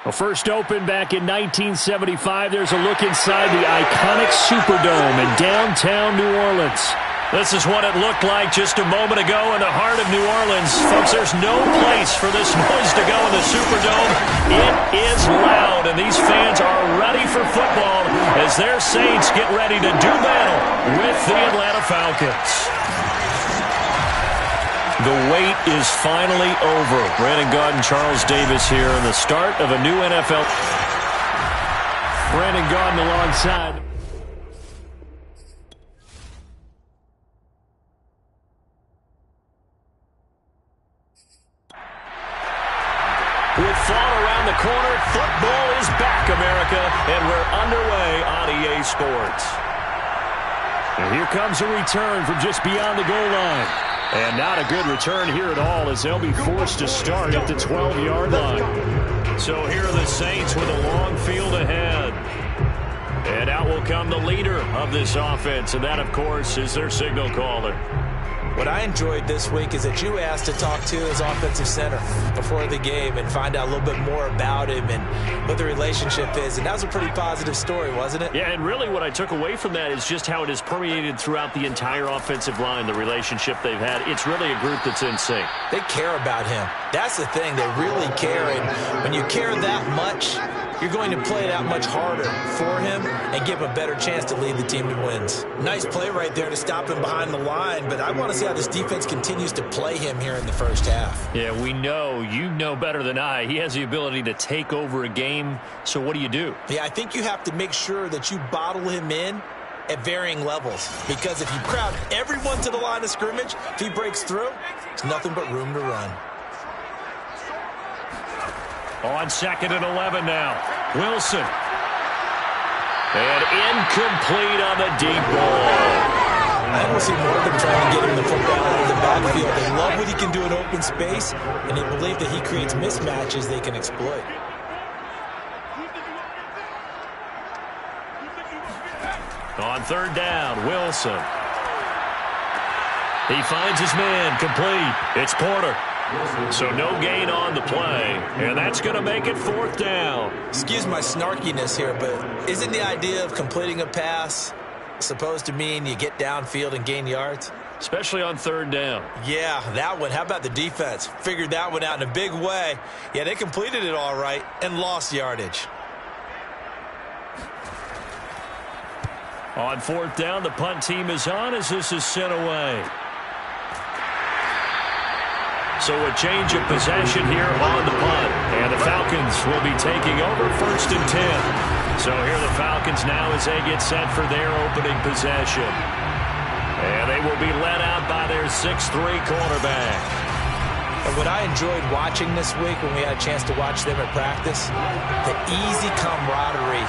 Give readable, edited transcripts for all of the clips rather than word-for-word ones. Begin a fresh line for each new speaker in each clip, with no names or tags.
Well, first opened back in 1975. There's a look inside the iconic Superdome in downtown New Orleans. This is what it looked like just a moment ago in the heart of New Orleans. Folks, there's no place for this noise to go in the Superdome. It is loud, and these fans are ready for football as their Saints get ready to do battle with the Atlanta Falcons. The wait is finally over. Brandon Gaudin, Charles Davis here in the start of a new NFL. Brandon Gaudin alongside. With fall around the corner, football is back, America, and we're underway on EA Sports. And here comes a return from just beyond the goal line. And not a good return here at all as they'll be forced to start at the 12-yard line. So here are the Saints with a long field ahead. And out will come the leader of this offense, and that, of course, is their signal caller.
What I enjoyed this week is that you asked to talk to his offensive center before the game and find out a little bit more about him and what the relationship is. And that was a pretty positive story, wasn't it?
Yeah, and really what I took away from that is just how it has permeated throughout the entire offensive line, the relationship they've had. It's really a group that's in sync.
They care about him. That's the thing. They really care. And when you care that much, you're going to play that much harder for him and give him a better chance to lead the team to wins. Nice play right there to stop him behind the line, but I want to see how this defense continues to play him here in the first half.
Yeah, we know. You know better than I. He has the ability to take over a game, so what do you do?
Yeah, I think you have to make sure that you bottle him in at varying levels, because if you crowd everyone to the line of scrimmage, if he breaks through, there's nothing but room to run.
On 2nd and 11 now. Wilson. And incomplete on the deep ball.
I don't see more of them trying to get him the football out of the backfield. They love what he can do in open space, and they believe that he creates mismatches they can exploit.
On 3rd down, Wilson. He finds his man, complete. It's Porter. So no gain on the play, and that's going to make it 4th down.
Excuse my snarkiness here, but isn't the idea of completing a pass supposed to mean you get downfield and gain yards?
Especially on 3rd down.
Yeah, that one. How about the defense? Figured that one out in a big way. Yeah, they completed it all right and lost yardage.
On 4th down, the punt team is on as this is sent away. So a change of possession here on the punt. And the Falcons will be taking over 1st and 10. So here the Falcons now as they get set for their opening possession. And they will be led out by their 6'3 quarterback.
And what I enjoyed watching this week when we had a chance to watch them at practice, the easy camaraderie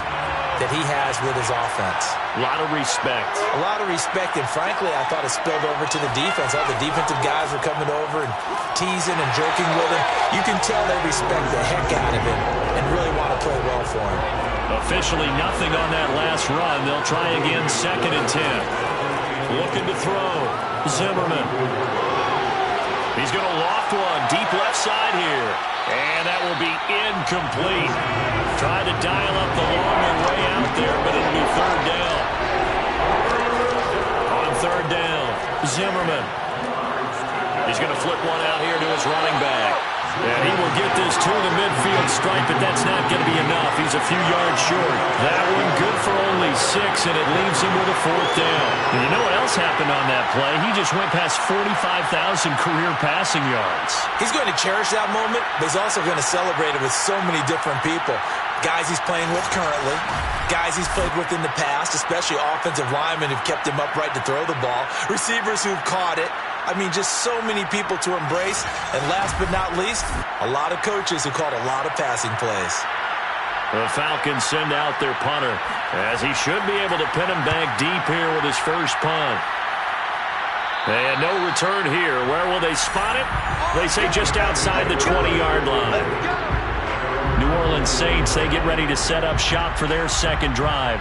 that he has with his offense.
A lot of respect.
A lot of respect, and frankly, I thought it spilled over to the defense. All the defensive guys were coming over and teasing and joking with him. You can tell they respect the heck out of him and really want to play well for him.
Officially nothing on that last run. They'll try again 2nd and 10. Looking to throw. Zimmerman. He's going to loft one. Deep left side here. And that will be incomplete. Tried to dial up the longer way out there, but it'll be 3rd down. On 3rd down, Zimmerman. He's going to flip one out here to his running back. And he will get this to the midfield stripe, but that's not going to be enough. He's a few yards short. That one good for only 6, and it leaves him with a 4th down. And you know what else happened on that play? He just went past 45,000 career passing yards.
He's going to cherish that moment, but he's also going to celebrate it with so many different people. Guys he's playing with currently, guys he's played with in the past, especially offensive linemen who've kept him upright to throw the ball, receivers who've caught it. I mean, just so many people to embrace. And last but not least, a lot of coaches who called a lot of passing plays.
The Falcons send out their punter as he should be able to pin him back deep here with his first punt. And no return here. Where will they spot it? They say just outside the 20-yard line. New Orleans Saints, they get ready to set up shop for their 2nd drive.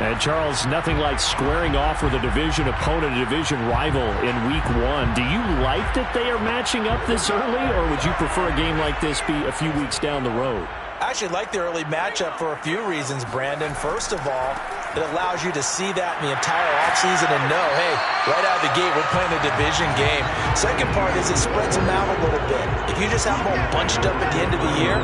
And, Charles, nothing like squaring off with a division opponent, a division rival in Week 1. Do you like that they are matching up this early, or would you prefer a game like this be a few weeks down the road?
I actually like the early matchup for a few reasons, Brandon. First of all, it allows you to see that in the entire offseason and know, hey, right out of the gate, we're playing a division game. Second part is it spreads them out a little bit. If you just have them all bunched up at the end of the year,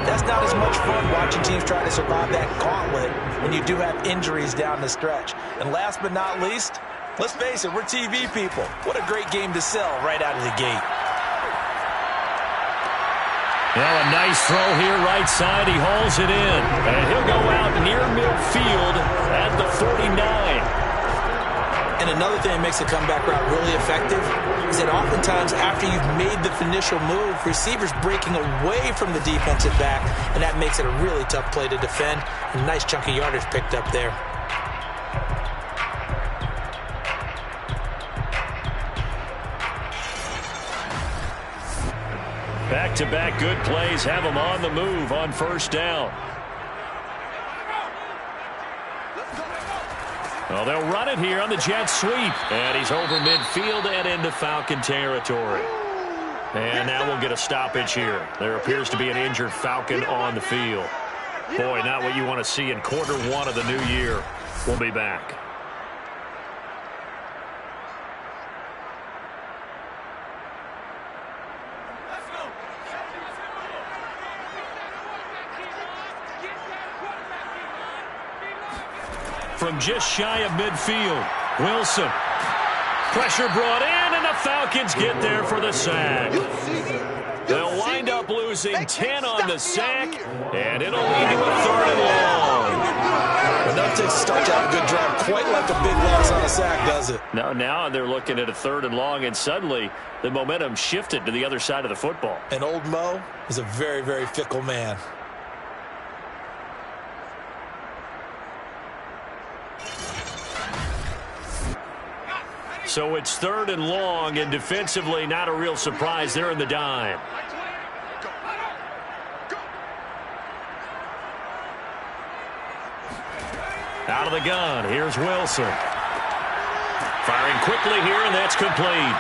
that's not as much fun watching teams try to survive that gauntlet when you do have injuries down the stretch. And last but not least, let's face it, we're TV people. What a great game to sell right out of the gate.
Now a nice throw here right side. He hauls it in. And he'll go out near midfield at the 49.
And another thing that makes the comeback route really effective is that oftentimes after you've made the initial move, receivers breaking away from the defensive back, and that makes it a really tough play to defend. A nice chunk of yardage picked up there.
Back-to-back good plays have him on the move on first down. Well, they'll run it here on the jet sweep. And he's over midfield and into Falcon territory. And now we'll get a stoppage here. There appears to be an injured Falcon on the field. Boy, not what you want to see in quarter one of the new year. We'll be back. From just shy of midfield, Wilson. Pressure brought in, and the Falcons get there for the sack. They'll wind up losing 10 on the sack, and it'll lead to a third and long.
Enough to start to have a good drive, quite like a big loss on a sack, does it?
Now they're looking at a third and long, and suddenly the momentum shifted to the other side of the football.
And old Mo is a very, very fickle man.
So it's third and long, and defensively not a real surprise there in the dime. Out of the gun, here's Wilson. Firing quickly here, and that's complete.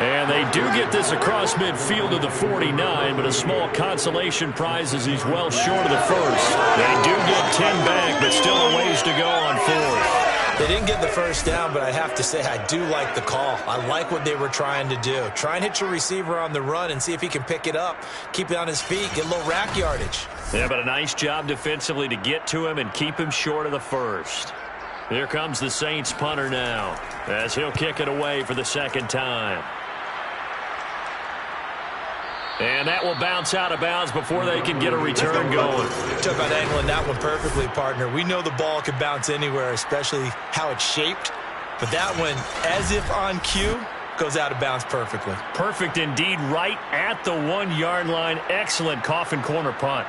And they do get this across midfield to the 49, but a small consolation prize as he's well short of the first. They do get 10 back, but still a ways to go on fourth.
They didn't get the first down, but I have to say I do like the call. I like what they were trying to do. Try and hit your receiver on the run and see if he can pick it up, keep it on his feet, get a little rack yardage.
Yeah, but a nice job defensively to get to him and keep him short of the first. Here comes the Saints punter now, as he'll kick it away for the second time. And that will bounce out of bounds before they can get a return going.
Talk about angling that one perfectly, partner. We know the ball can bounce anywhere, especially how it's shaped. But that one, as if on cue, goes out of bounds perfectly.
Perfect indeed, right at the 1 yard line. Excellent coffin corner punt.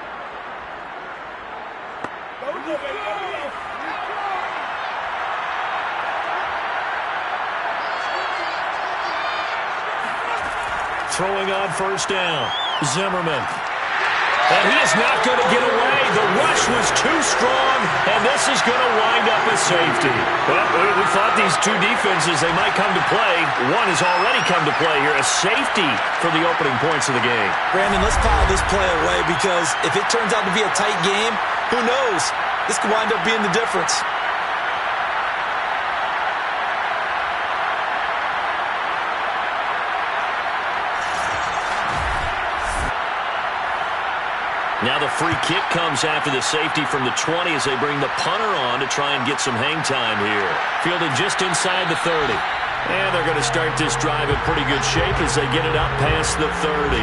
Throwing on first down, Zimmerman. And he is not going to get away. The rush was too strong, and this is going to wind up a safety. Well, we thought these two defenses, they might come to play. One has already come to play here, a safety for the opening points of the game.
Brandon, let's pile this play away because if it turns out to be a tight game, who knows? This could wind up being the difference.
Now the free kick comes after the safety from the 20 as they bring the punter on to try and get some hang time here. Fielded just inside the 30. And they're going to start this drive in pretty good shape as they get it up past the 30.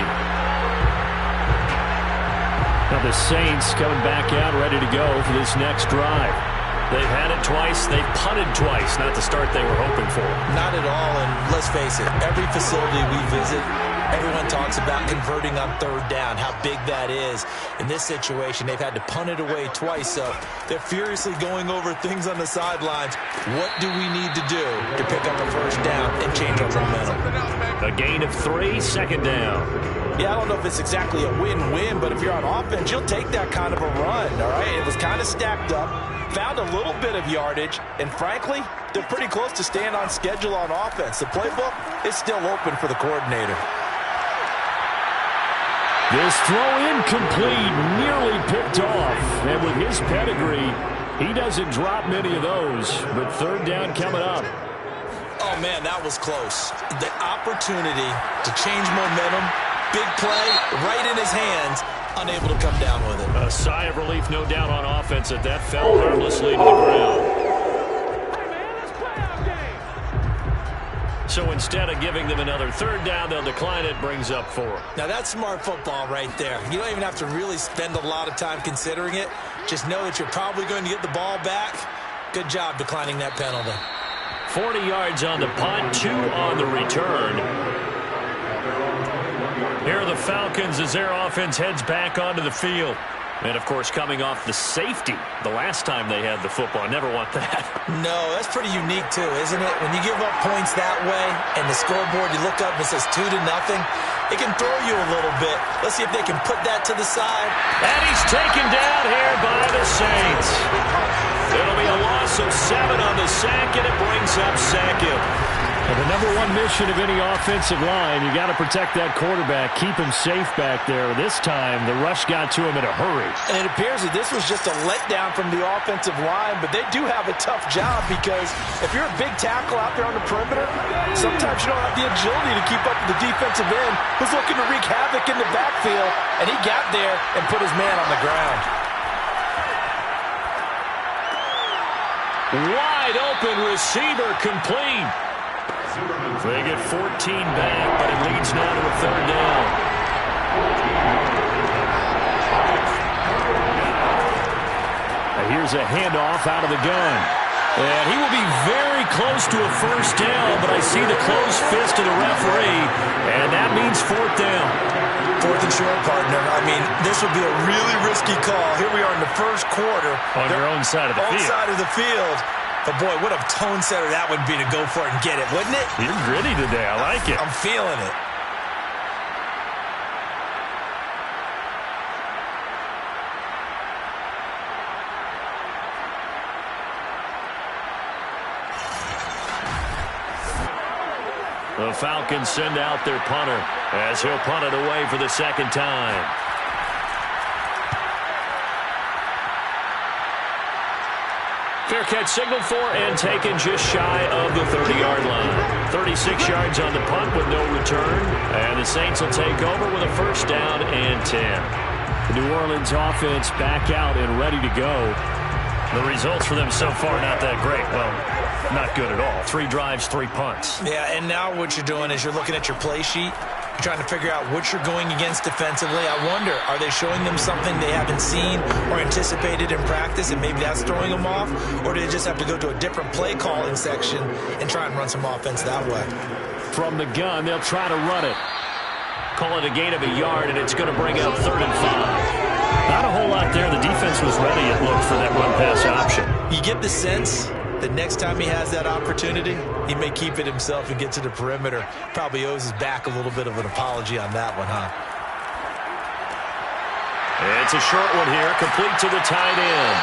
Now the Saints coming back out ready to go for this next drive. They've had it twice. They've punted twice. Not the start they were hoping for.
Not at all, and let's face it, every facility we visit, everyone talks about converting on third down, how big that is. In this situation, they've had to punt it away twice, so they're furiously going over things on the sidelines. What do we need to do to pick up a first down and change our momentum?
A gain of 3, second down.
Yeah, I don't know if it's exactly a win-win, but if you're on offense, you'll take that kind of a run, all right? It was kind of stacked up, found a little bit of yardage, and frankly, they're pretty close to staying on schedule on offense. The playbook is still open for the coordinator.
This throw incomplete, nearly picked off. And with his pedigree, he doesn't drop many of those. But third down coming up.
Oh, man, that was close. The opportunity to change momentum, big play, right in his hands, unable to come down with it.
A sigh of relief, no doubt, on offense that fell harmlessly to the ground. So instead of giving them another third down, they'll decline it, brings up 4.
Now that's smart football right there. You don't even have to really spend a lot of time considering it. Just know that you're probably going to get the ball back. Good job declining that penalty.
40 yards on the punt, 2 on the return. Here are the Falcons as their offense heads back onto the field. And, of course, coming off the safety the last time they had the football. Never want that.
No, that's pretty unique, too, isn't it? When you give up points that way and the scoreboard, you look up and it says 2-0, it can throw you a little bit. Let's see if they can put that to the side.
And he's taken down here by the Saints. It'll be a loss of 7 on the sack, and it brings up second. Well, the number one mission of any offensive line, you got to protect that quarterback, keep him safe back there. This time, the rush got to him in a hurry.
And it appears that this was just a letdown from the offensive line, but they do have a tough job because if you're a big tackle out there on the perimeter, sometimes you don't have the agility to keep up with the defensive end who's looking to wreak havoc in the backfield, and he got there and put his man on the ground.
Wide open receiver complete. They get 14 back, but it leads now to a third down. And here's a handoff out of the gun. And he will be very close to a first down, but I see the closed fist of the referee, and that means fourth down.
Fourth and short, partner. I mean, this would be a really risky call. Here we are in the first quarter.
On your own side of the field.
On side of the field. But, boy, what a tone setter that would be to go for it and get it, wouldn't it?
You're gritty today. I like it.
I'm feeling it.
The Falcons send out their punter as he'll punt it away for the second time. Fair catch signaled for and taken just shy of the 30-yard line. 36 yards on the punt with no return. And the Saints will take over with a first down and 10. The New Orleans offense back out and ready to go. The results for them so far not that great. Well, not good at all. 3 drives, 3 punts.
Yeah, and now what you're doing is you're looking at your play sheet. You're trying to figure out what you're going against defensively. I wonder, are they showing them something they haven't seen or anticipated in practice, and maybe that's throwing them off? Or do they just have to go to a different play calling section and try and run some offense that way?
From the gun, they'll try to run it. Call it a gain of a yard, and it's going to bring up 3rd and 5. Not a whole lot there. The defense was ready, it looked, for that run-pass option.
You get the sense that next time he has that opportunity, he may keep it himself and get to the perimeter. Probably owes his back a little bit of an apology on that one, huh?
It's a short one here, complete to the tight end.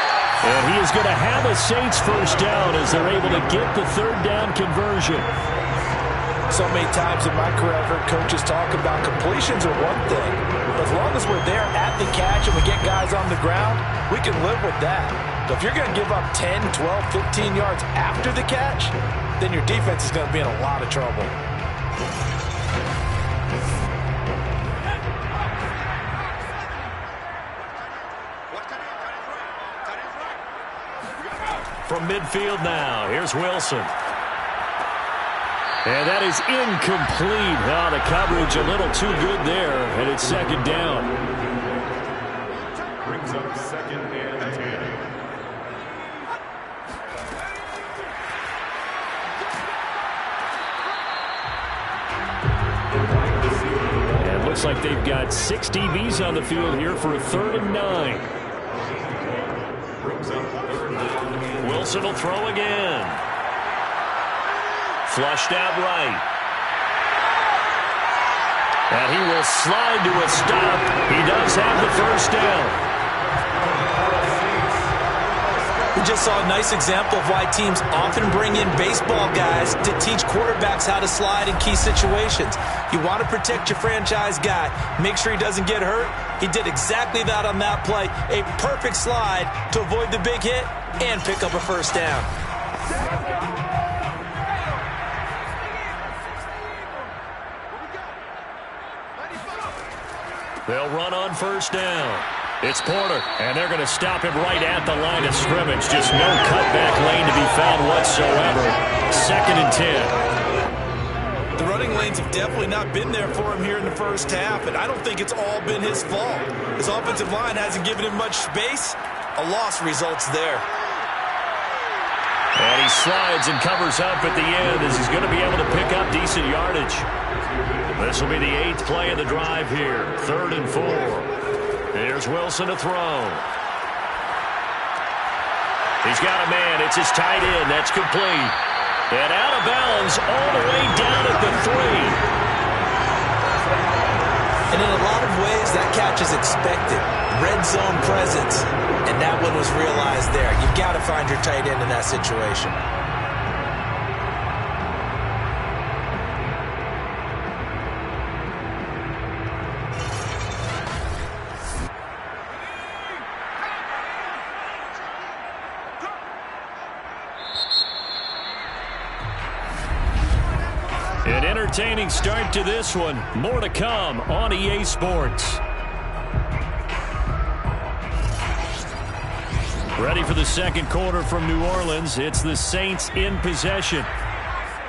And he is going to have a Saints first down as they're able to get the 3rd down conversion.
So many times in my career, I've heard coaches talk about completions are one thing. But as long as we're there at the catch and we get guys on the ground, we can live with that. But if you're going to give up 10, 12, 15 yards after the catch, then your defense is going to be in a lot of trouble.
From midfield now, here's Wilson. And that is incomplete. Oh, the coverage a little too good there, and it's 2nd down.
Brings up 2nd and 10.
And it looks like they've got 6 DBs on the field here for a 3rd and 9.
Brings up 3rd down.
Wilson will throw again. Flushed out right. And he will slide to a stop. He does have the first down.
We just saw a nice example of why teams often bring in baseball guys to teach quarterbacks how to slide in key situations. You want to protect your franchise guy. Make sure he doesn't get hurt. He did exactly that on that play. A perfect slide to avoid the big hit and pick up a first down.
They'll run on first down. It's Porter, and they're going to stop him right at the line of scrimmage. Just no cutback lane to be found whatsoever. 2nd and 10.
The running lanes have definitely not been there for him here in the first half, and I don't think it's all been his fault. His offensive line hasn't given him much space. A loss results there.
And he slides and covers up at the end as he's going to be able to pick up decent yardage. This will be the 8th play of the drive here. 3rd and 4. Here's Wilson to throw. He's got a man. It's his tight end. That's complete. And out of bounds all the way down at the 3.
And in a lot of ways, that catch is expected. Red zone presence. And that one was realized there. You've got to find your tight end in that situation.
An entertaining start to this one. More to come on EA Sports. Ready for the second quarter from New Orleans. It's the Saints in possession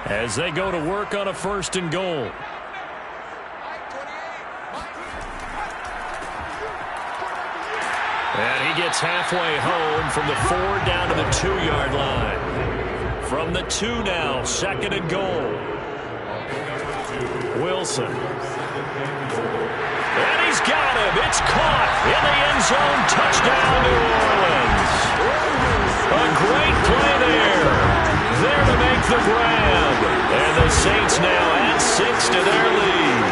as they go to work on a 1st and goal. And he gets halfway home from the 4 down to the 2-yard line. From the 2 now, 2nd and goal. Wilson. And he's got him. It's caught in the end zone. Touchdown, New Orleans. A great play there. There to make the grab. And the Saints now add 6 to their lead.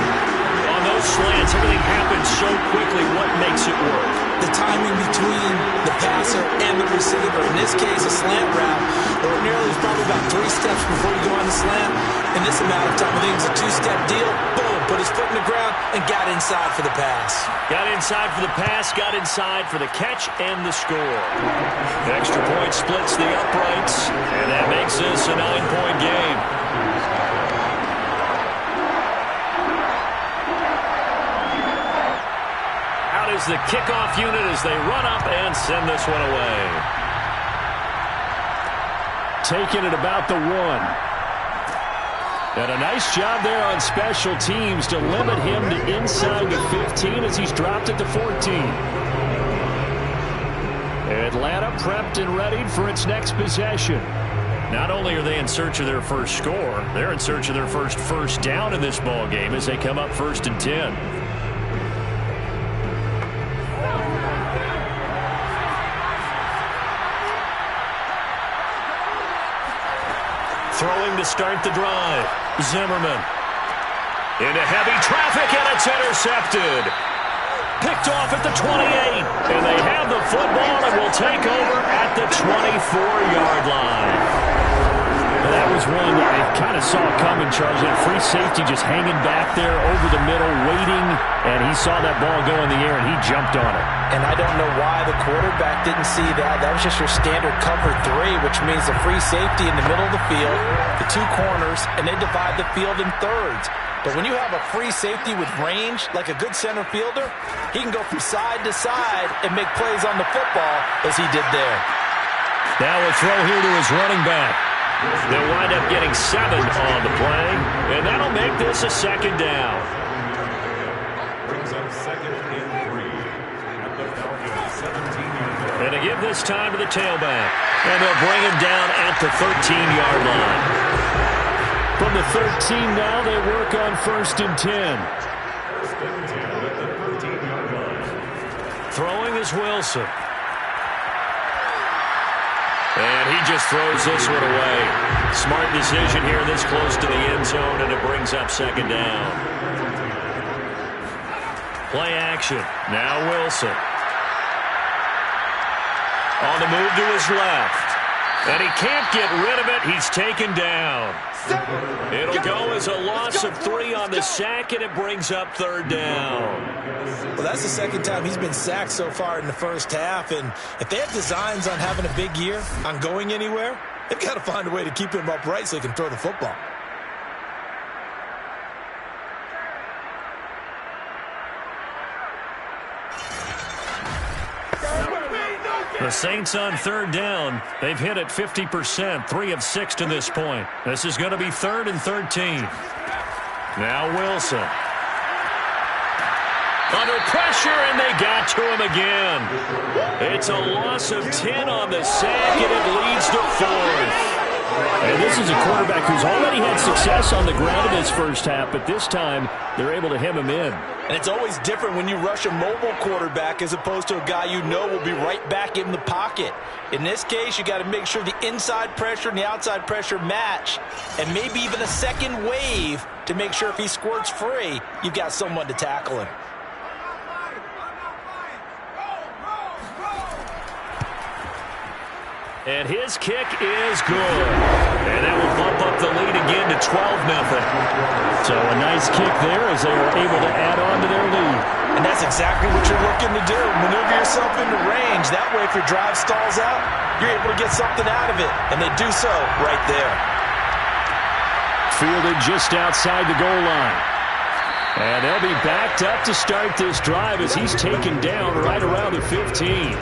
On those slants, everything happens so quickly. What makes it work?
The timing between the passer and the receiver. In this case, a slant route. Ordinarily, it's probably about 3 steps before you go on the slant. In this amount of time, I think it's a 2-step deal. Boom, put his foot in the ground and got inside for the pass.
Got inside for the pass, got inside for the catch and the score. The extra point splits the uprights, and that makes this a 9-point game. Out is the kickoff unit as they run up and send this one away. Taking it about the 1. And a nice job there on special teams to limit him to inside the 15 as he's dropped it to 14. Atlanta prepped and readied for its next possession. Not only are they in search of their first score, they're in search of their first down in this ball game as they come up 1st and 10. Throwing to start the drive. Zimmerman. Into heavy traffic, and it's intercepted. Picked off at the 28. And they have the football and will take over at the 24-yard line. That was one that I kind of saw coming, Charles. That free safety just hanging back there over the middle, waiting, and he saw that ball go in the air, and he jumped on it.
And I don't know why the quarterback didn't see that. That was just your standard cover 3, which means the free safety in the middle of the field, the 2 corners, and they divide the field in thirds. But when you have a free safety with range, like a good center fielder, he can go from side to side and make plays on the football as he did there.
Now a throw here to his running back. They'll wind up getting 7 on the play, and that'll make this a 2nd down.
Brings up 2nd and 3 at the Falcons' 17-yard line.
And to give this time to the tailback, and they'll bring him down at the 13-yard line. From the 13 now, they work on 1st and 10.
1st and 10 at the 13-yard line.
Throwing is Wilson. And he just throws this one away. Smart decision here this close to the end zone, and it brings up 2nd down. Play action. Now Wilson. On the move to his left. And he can't get rid of it. He's taken down. It'll go as a loss of 3 on the sack, and it brings up 3rd down.
Well, that's the 2nd time he's been sacked so far in the first half. And if they have designs on having a big year, on going anywhere, they've got to find a way to keep him upright so he can throw the football.
The Saints on 3rd down. They've hit it 50%, 3 of 6 to this point. This is going to be 3rd and 13. Now Wilson. Under pressure, and they got to him again. It's a loss of 10 on the sack, and it leads to 4th. And this is a quarterback who's already had success on the ground in his first half, but this time they're able to hem him in.
And it's always different when you rush a mobile quarterback as opposed to a guy you know will be right back in the pocket. In this case, you got to make sure the inside pressure and the outside pressure match, and maybe even a second wave to make sure if he squirts free, you've got someone to tackle him.
And his kick is good. And that will bump up the lead again to 12-0. So a nice kick there as they are able to add on to their lead.
And that's exactly what you're looking to do. Maneuver yourself into range. That way, if your drive stalls out, you're able to get something out of it. And they do so right there.
Fielded just outside the goal line. And they'll be backed up to start this drive as he's taken down right around the 15.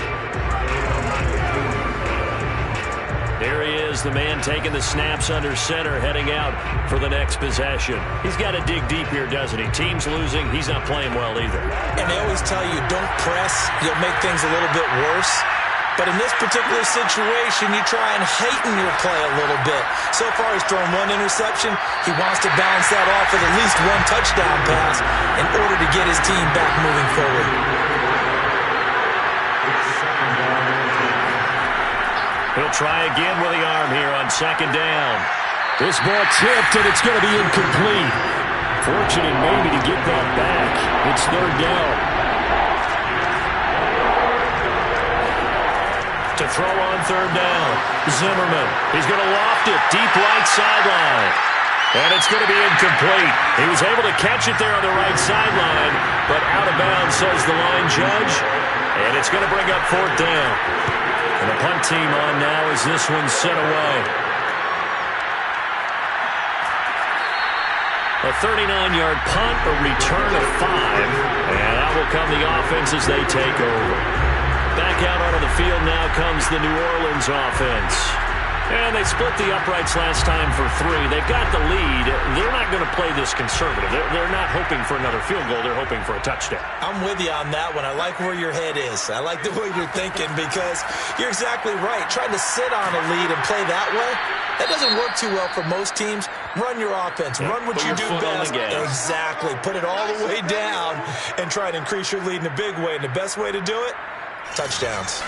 There he is, the man taking the snaps under center, heading out for the next possession. He's got to dig deep here, doesn't he? Team's losing. He's not playing well either.
And they always tell you, don't press. You'll make things a little bit worse. But in this particular situation, you try and heighten your play a little bit. So far, he's thrown 1 interception. He wants to bounce that off with at least 1 touchdown pass in order to get his team back moving forward.
He'll try again with the arm here on 2nd down. This ball tipped, and it's going to be incomplete. Fortunate maybe to get that back. It's 3rd down. To throw on 3rd down. Zimmerman. He's going to loft it deep right sideline. And it's going to be incomplete. He was able to catch it there on the right sideline, but out of bounds, says the line judge. And it's going to bring up 4th down. And the punt team on now as this one's set away. A 39-yard punt, a return of 5. And out will come the offense as they take over. Back out onto the field now comes the New Orleans offense. And they split the uprights last time for 3. They've got the lead. They're not going to play this conservative. They're not hoping for another field goal. They're hoping for a touchdown.
I'm with you on that one. I like where your head is. I like the way you're thinking because you're exactly right. Trying to sit on a lead and play that way, that doesn't work too well for most teams. Run your offense. Run what you do best. Exactly. Put it all the way down and try to increase your lead in a big way. And the best way to do it, touchdowns.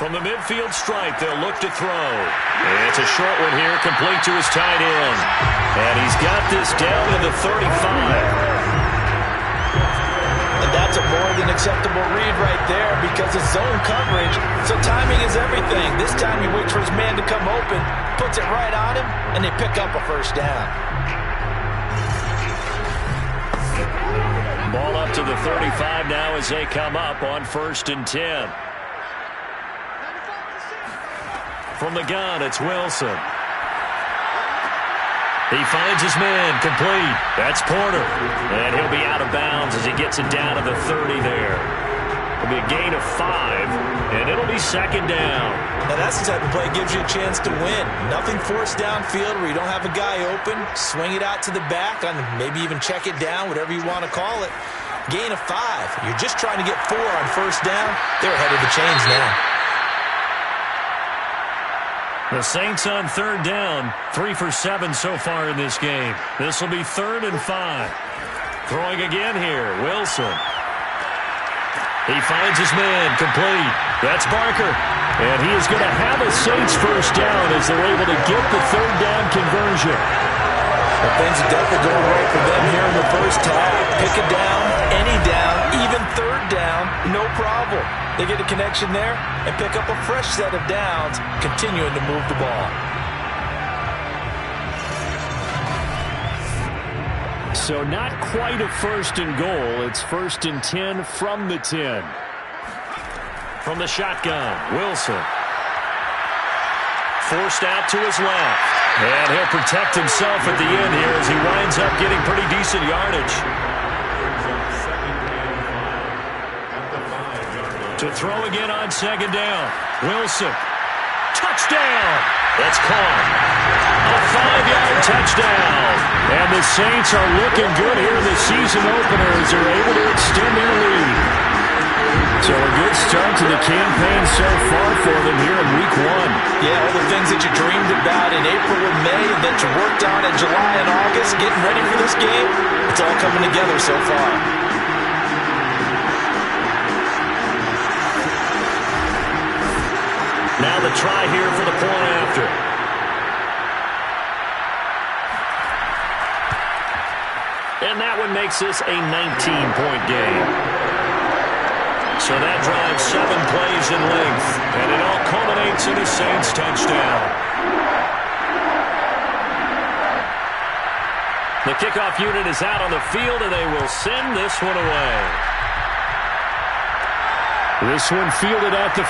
From the midfield stripe, they'll look to throw. And it's a short one here, complete to his tight end. And he's got this down to the 35.
And that's a more than acceptable read right there because it's zone coverage, so timing is everything. This time he waits for his man to come open, puts it right on him, and they pick up a 1st down.
Ball up to the 35 now as they come up on 1st and 10. From the gun, it's Wilson. He finds his man, complete. That's Porter. And he'll be out of bounds as he gets it down to the 30 there. It'll be a gain of 5, and it'll be 2nd down.
Now that's the type of play that gives you a chance to win. Nothing forced downfield where you don't have a guy open. Swing it out to the back, on maybe even check it down, whatever you want to call it. Gain of 5. You're just trying to get 4 on 1st down. They're ahead of the chains now.
The Saints on 3rd down, 3 for 7 so far in this game. This will be 3rd and 5. Throwing again here, Wilson. He finds his man, complete. That's Barker. And he is going to have a Saints first down as they're able to get the third down conversion.
Well, things are definitely going right for them here in the first half. Pick a down, any down, even third down, no problem. They get a connection there and pick up a fresh set of downs, continuing to move the ball.
So not quite a first and goal. It's 1st and 10 from the 10. From the shotgun, Wilson. Forced out to his left. And he'll protect himself at the end here as he winds up getting pretty decent yardage. To throw again on 2nd down. Wilson. Touchdown! That's caught. A 5-yard touchdown. And the Saints are looking good here in the season opener as they're able to extend their lead. So a good start to the campaign so far for them here in Week 1.
Yeah, all the things that you dreamed about in April and May and that you worked on in July and August, getting ready for this game, it's all coming together so far.
Now the try here for the point after. And that one makes this a 19-point game. So that drives 7 plays in length. And it all culminates in a Saints touchdown. The kickoff unit is out on the field, and they will send this one away. This one fielded at the 5.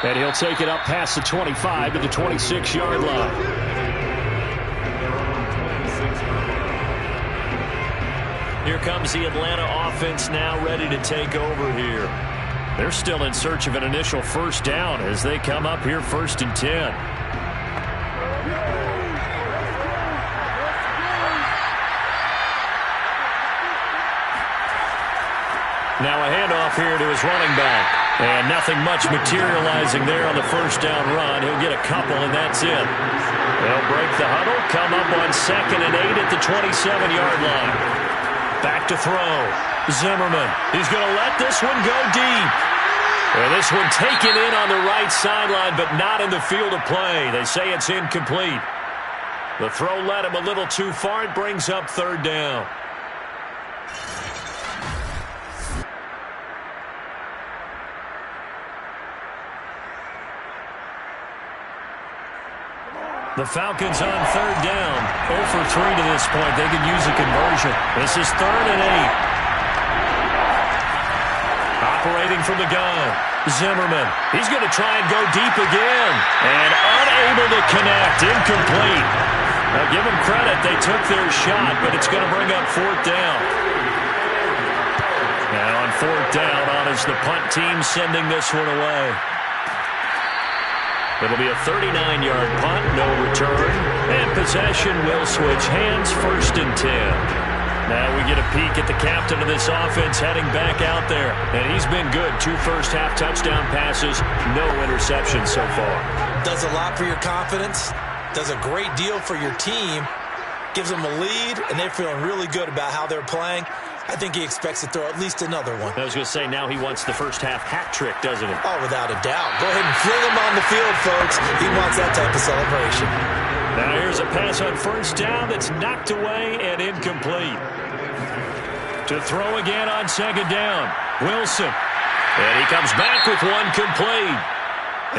And he'll take it up past the 25 to the 26-yard line. Here comes the Atlanta offense now ready to take over here. They're still in search of an initial first down as they come up here 1st and 10. Now a handoff here to his running back. And nothing much materializing there on the first down run. He'll get a couple, and that's it. They'll break the huddle, come up on 2nd and 8 at the 27-yard line. Back to throw. Zimmerman. He's going to let this one go deep. And this one taken in on the right sideline, but not in the field of play. They say it's incomplete. The throw led him a little too far. It brings up 3rd down. The Falcons on 3rd down. 0 for 3 to this point. They could use a conversion. This is 3rd and 8. Operating from the gun. Zimmerman. He's going to try and go deep again. And unable to connect. Incomplete. Now give them credit. They took their shot, but it's going to bring up 4th down. Now on 4th down, on is the punt team sending this one away. It'll be a 39-yard punt, no return. And possession will switch hands, 1st and 10. Now we get a peek at the captain of this offense heading back out there. And he's been good. 2 first-half touchdown passes, no interceptions so far.
Does a lot for your confidence. Does a great deal for your team. Gives them a lead, and they're feeling really good about how they're playing. I think he expects to throw at least another one.
I was going to say, now he wants the first-half hat trick, doesn't he?
Oh, without a doubt. Go ahead and fling him on the field, folks. He wants that type of celebration.
Now here's a pass on 1st down that's knocked away and incomplete. To throw again on 2nd down. Wilson. And he comes back with one complete.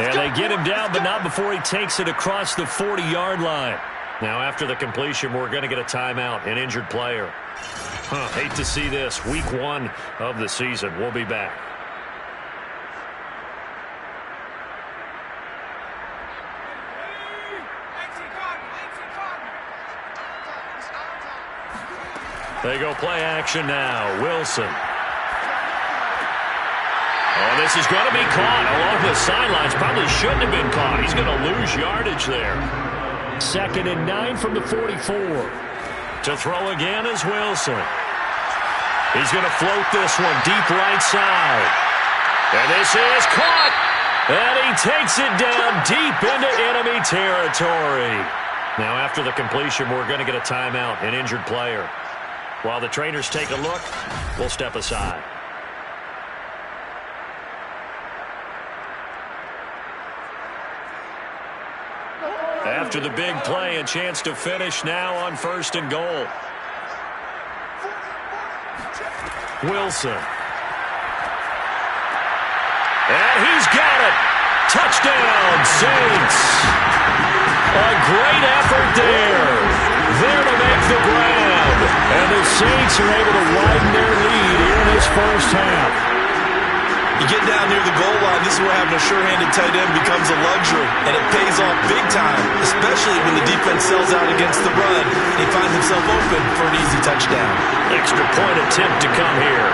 And they get him down, but not before he takes it across the 40-yard line. Now after the completion, we're going to get a timeout, an injured player. Hate to see this. Week 1 of the season. We'll be back. They go play action now. Wilson. Oh, this is going to be caught along the sidelines. Probably shouldn't have been caught. He's going to lose yardage there. 2nd and 9 from the 44. To throw again is Wilson. He's going to float this one deep right side. And this is caught. And he takes it down deep into enemy territory. Now after the completion, we're going to get a timeout, an injured player. While the trainers take a look, we'll step aside. After the big play, a chance to finish now on 1st and goal. Wilson. And he's got it. Touchdown, Saints. A great effort there. There to make the grab. And the Saints are able to widen their lead here in this first half.
You get down near the goal line, this is where having a sure-handed tight end becomes a luxury, and it pays off big time, especially when the defense sells out against the run. He finds himself open for an easy touchdown.
Extra point attempt to come here.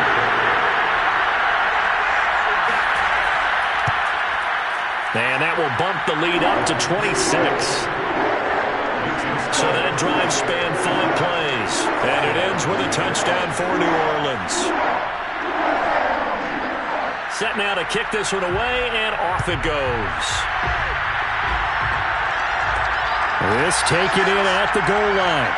And that will bump the lead up to 26. So that drive spanned 5 plays, and it ends with a touchdown for New Orleans. Set now to kick this one away, and off it goes. This taken in at the goal line.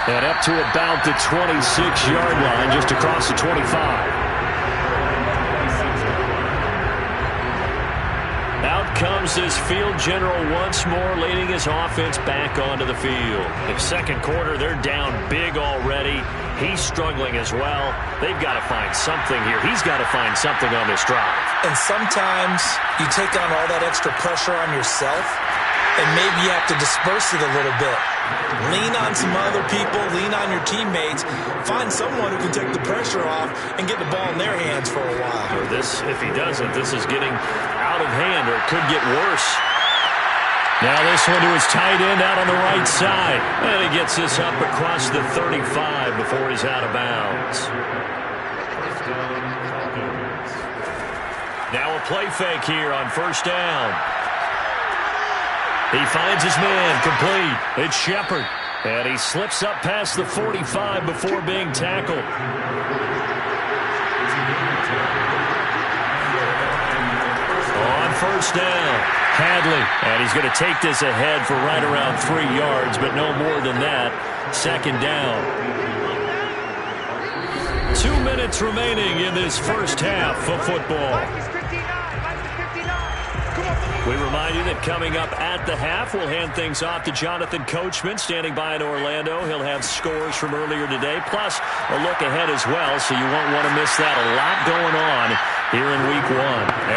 And up to about the 26-yard line, just across the 25. Out comes this field general once more, leading his offense back onto the field. In second quarter, they're down big already. He's struggling as well. They've got to find something here. He's got to find something on this drive.
And sometimes you take on all that extra pressure on yourself, and maybe you have to disperse it a little bit. Lean on some other people, lean on your teammates, find someone who can take the pressure off and get the ball in their hands for a while.
Or this, if he doesn't, this is getting out of hand, or it could get worse. Now this one to his tight end out on the right side. And he gets this up across the 35 before he's out of bounds. Now a play fake here on 1st down. He finds his man, complete. It's Shepard. And he slips up past the 45 before being tackled. On 1st down, Hadley. And he's going to take this ahead for right around 3 yards, but no more than that. 2nd down. 2 minutes remaining in this first half of football. We remind you that coming up at the half, we'll hand things off to Jonathan Coachman, standing by in Orlando. He'll have scores from earlier today, plus a look ahead as well, so you won't want to miss that. A lot going on here in Week 1.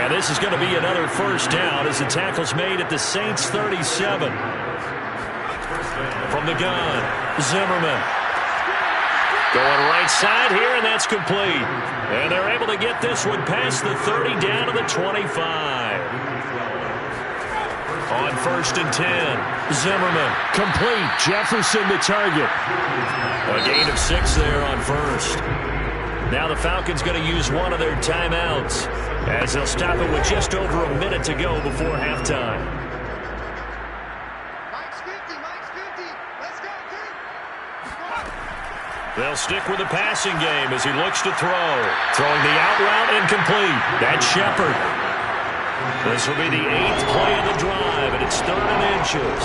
And this is going to be another 1st down as the tackle's made at the Saints' 37. From the gun, Zimmerman. Going right side here, and that's complete. And they're able to get this one past the 30 down to the 25. On 1st and 10, Zimmerman, complete. Jefferson the target. A gain of 6 there on 1st. Now the Falcons going to use one of their timeouts as they'll stop it with just over a minute to go before halftime. They'll stick with the passing game as he looks to throw. Throwing the out route incomplete. That's Shepard. This will be the 8th play of the drive, and it's 3rd and inches.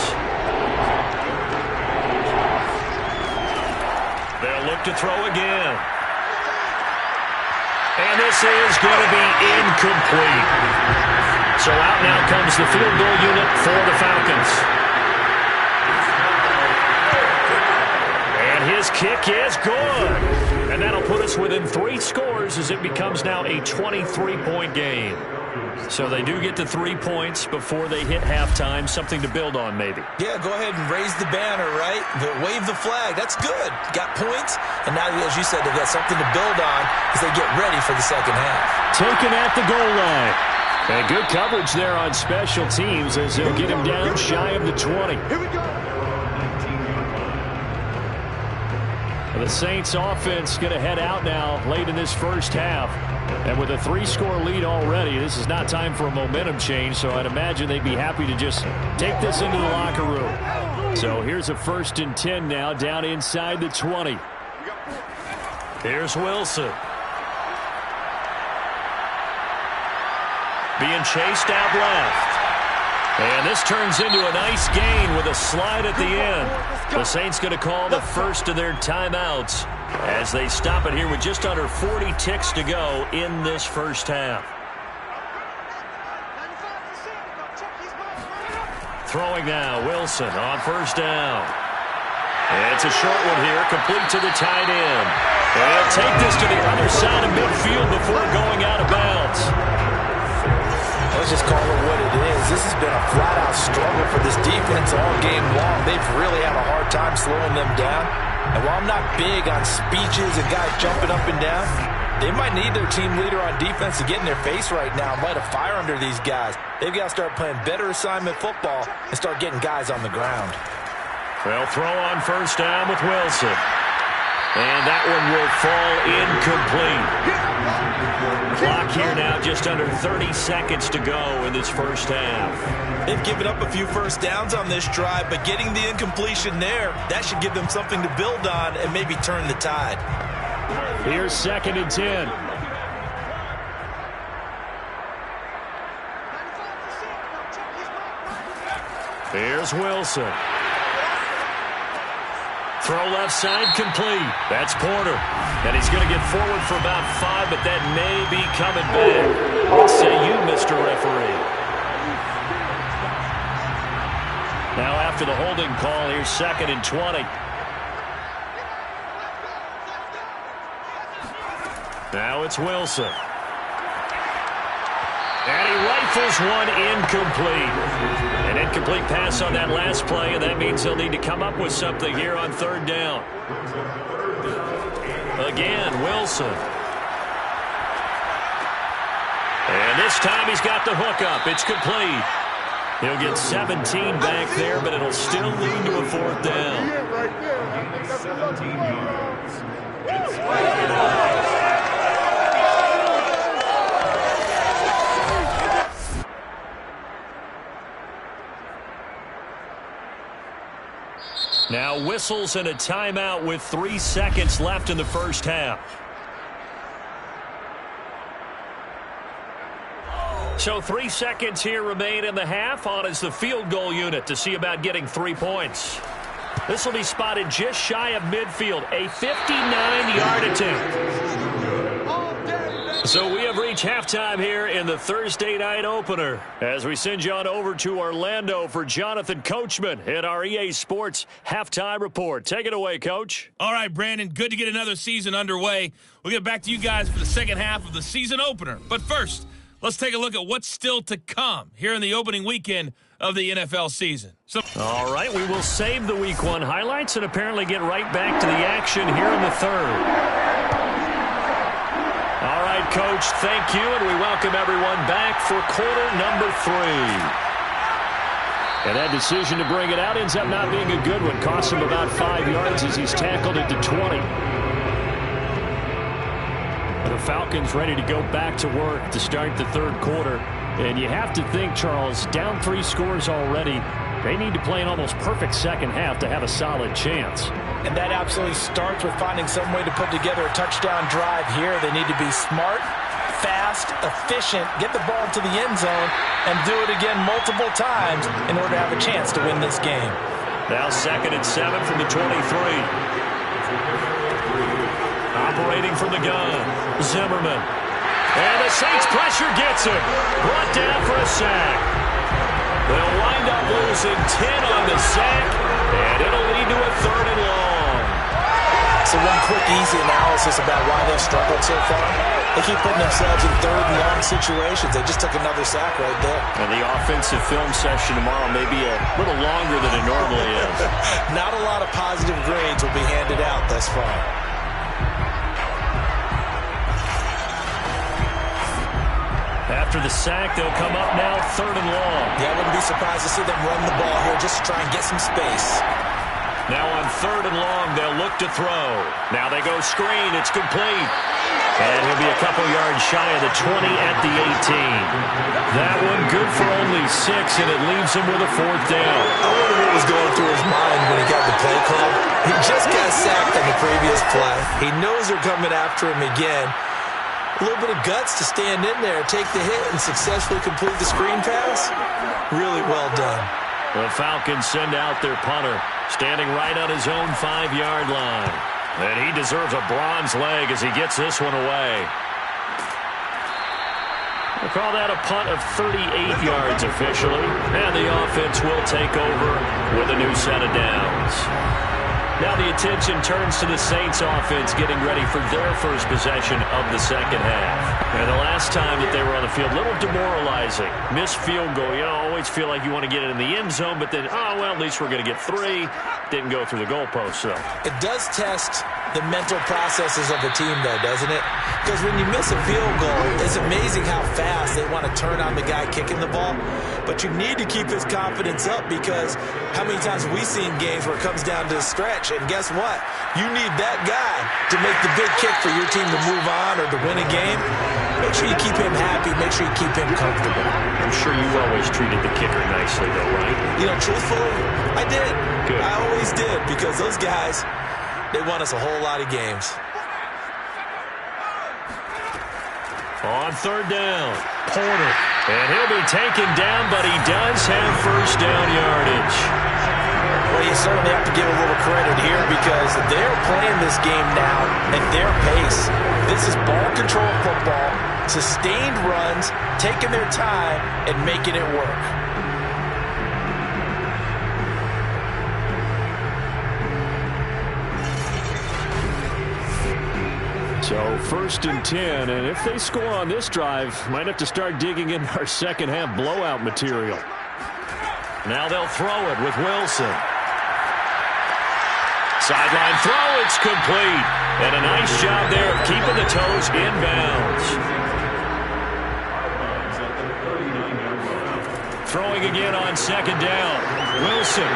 They'll look to throw again. And this is going to be incomplete. So out now comes the field goal unit for the Falcons. And his kick is good. And that'll put us within 3 scores as it becomes now a 23-point game. So they do get to 3 points before they hit halftime. Something to build on, maybe.
Yeah, go ahead and raise the banner, right? Wave the flag. That's good. Got points. And now, as you said, they've got something to build on as they get ready for the second half.
Taken at the goal line. And good coverage there on special teams as they'll get him down shy of the 20.
Here we go.
The Saints offense going to head out now late in this first half. And with a 3-score lead already, this is not time for a momentum change, so I'd imagine they'd be happy to just take this into the locker room. So here's a 1st and 10 now, down inside the 20. Here's Wilson. Being chased out left. And this turns into a nice gain with a slide at the end. The Saints going to call the first of their timeouts as they stop it here with just under 40 ticks to go in this first half. throwing now. Wilson on first down. It's a short one here, complete to the tight end. And he'll take this to the other side of midfield before going out of bounds.
Let's just call it what it is. This has been a flat-out struggle for this defense all game long. They've really had a hard time slowing them down. And while I'm not big on speeches and guys jumping up and down, they might need their team leader on defense to get in their face right now and light a fire under these guys. They've got to start playing better assignment football and start getting guys on the ground.
They'll throw on first down with Wilson. And that one will fall incomplete. Clock here now, just under 30 seconds to go in this first half.
They've given up a few first downs on this drive, but getting the incompletion there, that should give them something to build on and maybe turn the tide.
Here's 2nd and 10. Here's Wilson. Throw left side, complete. That's Porter. And he's going to get forward for about 5, but that may be coming back. What say you, Mr. Referee? Now after the holding call, here's 2nd and 20. Now it's Wilson. And he rifles one incomplete. An incomplete pass on that last play, and that means he'll need to come up with something here on 3rd down. Again, Wilson. And this time he's got the hook up. It's complete. He'll get 17 back there, but it'll still lead to a 4th down.
17 yards.
Now whistles and a timeout with 3 seconds left in the first half. So 3 seconds here remain in the half. On is the field goal unit to see about getting 3 points. This will be spotted just shy of midfield. A 59-yard attempt. So we have reached halftime here in the Thursday night opener as we send you on over to Orlando for Jonathan Coachman in our EA Sports Halftime Report. Take it away, Coach.
All right, Brandon, good to get another season underway. We'll get back to you guys for the second half of the season opener. But first, let's take a look at what's still to come here in the opening weekend of the NFL season.
All right, we will save the Week 1 highlights and apparently get right back to the action here in the third. All right, Coach, thank you, and we welcome everyone back for quarter number 3. And that decision to bring it out ends up not being a good one. Costs him about 5 yards as he's tackled it to 20. The Falcons ready to go back to work to start the third quarter. And you have to think, Charles, down 3 scores already. They need to play an almost perfect second half to have a solid chance.
And that absolutely starts with finding some way to put together a touchdown drive here. They need to be smart, fast, efficient, get the ball to the end zone, and do it again multiple times in order to have a chance to win this game.
Now 2nd and 7 from the 23. Operating from the gun, Zimmerman. And the Saints pressure gets him. Brought down for a sack. They'll wind up losing 10 on the sack, and it'll lead to a 3rd and long.
So one quick, easy analysis about why they've struggled so far. They keep putting themselves in 3rd and long situations. They just took another sack right there.
And the offensive film session tomorrow may be a little longer than it normally is.
Not a lot of positive grades will be handed out thus far.
After the sack, they'll come up now 3rd and long.
Yeah, I wouldn't be surprised to see them run the ball here just to try and get some space.
Now on 3rd and long, they'll look to throw. Now they go screen. It's complete. And he'll be a couple yards shy of the 20 at the 18. That one good for only 6, and it leaves him with a 4th down.
I wonder what was going through his mind when he got the play call. He just got sacked on the previous play. He knows they're coming after him again. A little bit of guts to stand in there, take the hit, and successfully complete the screen pass. Really well done.
The Falcons send out their punter, standing right on his own 5-yard line. And he deserves a bronze leg as he gets this one away. We'll call that a punt of 38 yards officially. And the offense will take over with a new set of downs. Now the attention turns to the Saints offense getting ready for their first possession of the second half. And the last time that they were on the field, a little demoralizing. Missed field goal. You know, always feel like you want to get it in the end zone, but then, oh, well, at least we're going to get 3. Didn't go through the goalpost, though.
It does test the mental processes of a team, though, doesn't it? Because when you miss a field goal, it's amazing how fast they want to turn on the guy kicking the ball. But you need to keep his confidence up, because how many times have we seen games where it comes down to the stretch, and guess what? You need that guy to make the big kick for your team to move on or to win a game. Make sure you keep him happy. Make sure you keep him comfortable.
I'm sure you always treated the kicker nicely, though, right?
You know, truthfully, I did.
Good.
I always did, because those guys, they won us a whole lot of games.
On third down, Porter. And he'll be taken down, but he does have first down yardage.
Well, you certainly have to give a little credit here, because they're playing this game now at their pace. This is ball control football, sustained runs, taking their time, and making it work.
So first and 10, and if they score on this drive, might have to start digging in our second half blowout material. Now they'll throw it with Wilson. Sideline throw, it's complete. And a nice job there of keeping the toes inbounds. Throwing again on second down. Wilson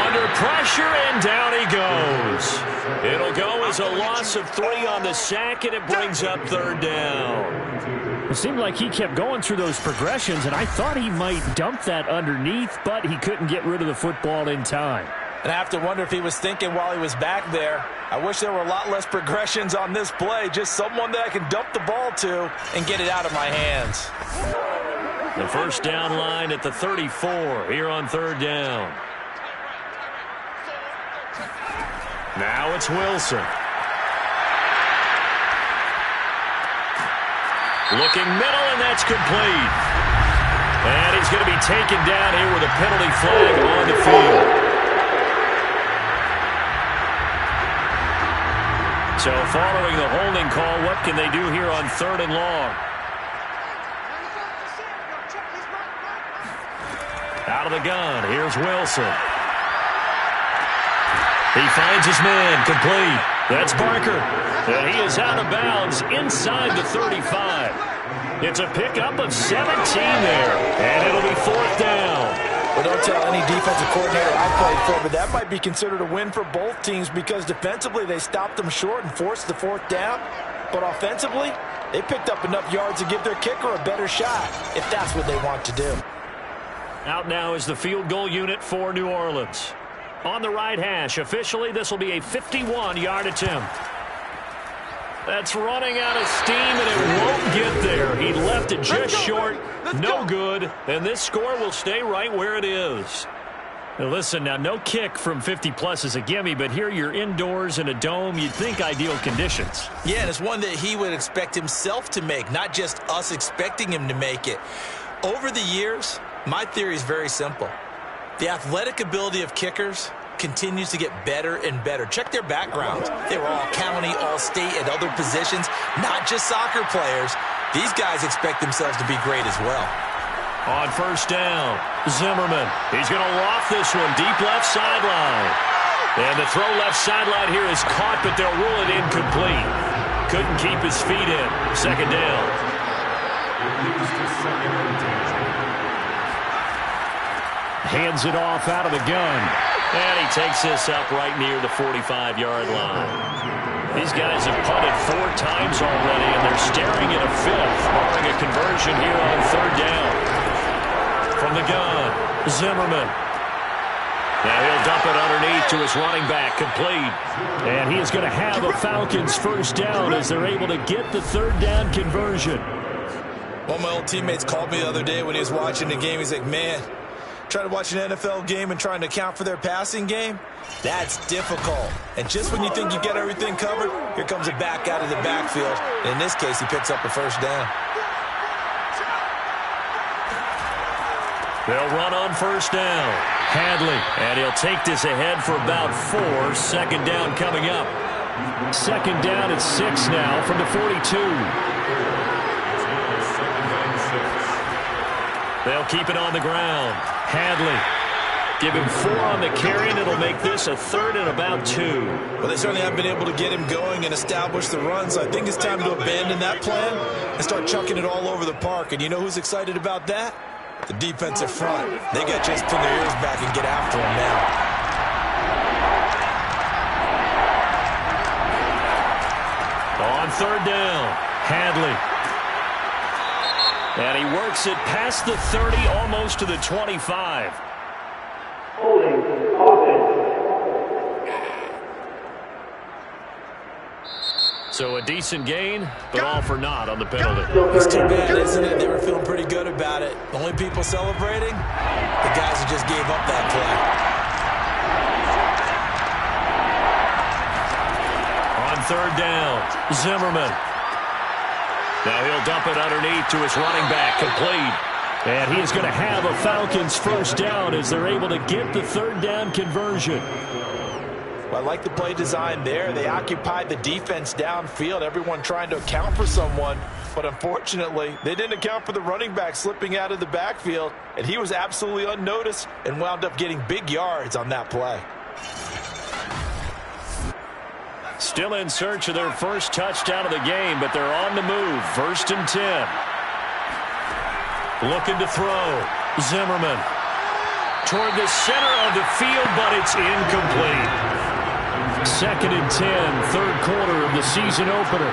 under pressure, and down he goes. It'll go as a loss of 3 on the sack, and it brings up third down.
It seemed like he kept going through those progressions, and I thought he might dump that underneath, but he couldn't get rid of the football in time.
And I have to wonder if he was thinking while he was back there, I wish there were a lot less progressions on this play, just someone that I can dump the ball to and get it out of my hands.
The first down line at the 34 here on third down. Now it's Wilson. Looking middle, and that's complete. And he's going to be taken down here with a penalty flag on the field. So following the holding call, what can they do here on third and long? Out of the gun, here's Wilson. He finds his man, complete. That's Barker. And he is out of bounds inside the 35. It's a pickup of 17 there, and it'll be fourth down.
Well, don't tell any defensive coordinator I played for, but that might be considered a win for both teams, because defensively they stopped them short and forced the fourth down. But offensively, they picked up enough yards to give their kicker a better shot, if that's what they want to do.
Out now is the field goal unit for New Orleans. On the right hash, officially this will be a 51-yard attempt. That's running out of steam, and it won't get there. He left it just short. No good, and this score will stay right where it is. Now listen, now no kick from 50-plus is a gimme, but here you're indoors in a dome. You'd think ideal conditions.
Yeah, and it's one that he would expect himself to make, not just us expecting him to make it. Over the years, my theory is very simple. The athletic ability of kickers continues to get better and better. Check their backgrounds. They were all county, all state, at other positions, not just soccer players. These guys expect themselves to be great as well.
On first down, Zimmerman. He's going to loft this one deep left sideline. And the throw left sideline here is caught, but they'll rule it incomplete. Couldn't keep his feet in. Second down. Hands it off out of the gun. And he takes this up right near the 45-yard line. These guys have punted 4 times already, and they're staring at a 5th, barring a conversion here on third down. From the gun, Zimmerman. Now he'll dump it underneath to his running back, complete.
And he is going to have a Falcons first down as they're able to get the third down conversion.
One of my old teammates called me the other day when he was watching the game. He's like, man, trying to watch an NFL game and trying to account for their passing game, that's difficult. And just when you think you get everything covered, here comes a back out of the backfield. And in this case, he picks up a first down.
They'll run on first down. Hadley, and he'll take this ahead for about 4. Second down coming up.
Second down at 6 now from the 42.
They'll keep it on the ground. Hadley. Give him 4 on the carry, and it'll make this a 3rd and about 2.
Well, they certainly haven't been able to get him going and establish the run, so I think it's time to abandon that plan and start chucking it all over the park. And you know who's excited about that? The defensive front. They got to just pin their ears back and get after him now.
On third down, Hadley. And he works it past the 30, almost to the 25. So a decent gain, but all for naught on the penalty.
It's too bad, isn't it? They were feeling pretty good about it. The only people celebrating, the guys who just gave up that play.
On third down, Zimmerman. Now he'll dump it underneath to his running back, complete.
And he's going to have a Falcons first down as they're able to get the third down conversion.
Well, I like the play design there. They occupied the defense downfield, everyone trying to account for someone. But unfortunately, they didn't account for the running back slipping out of the backfield, and he was absolutely unnoticed and wound up getting big yards on that play.
Still in search of their first touchdown of the game, but they're on the move. 1st and 10. Looking to throw. Zimmerman. Toward the center of the field, but it's incomplete.
2nd and 10, third quarter of the season opener.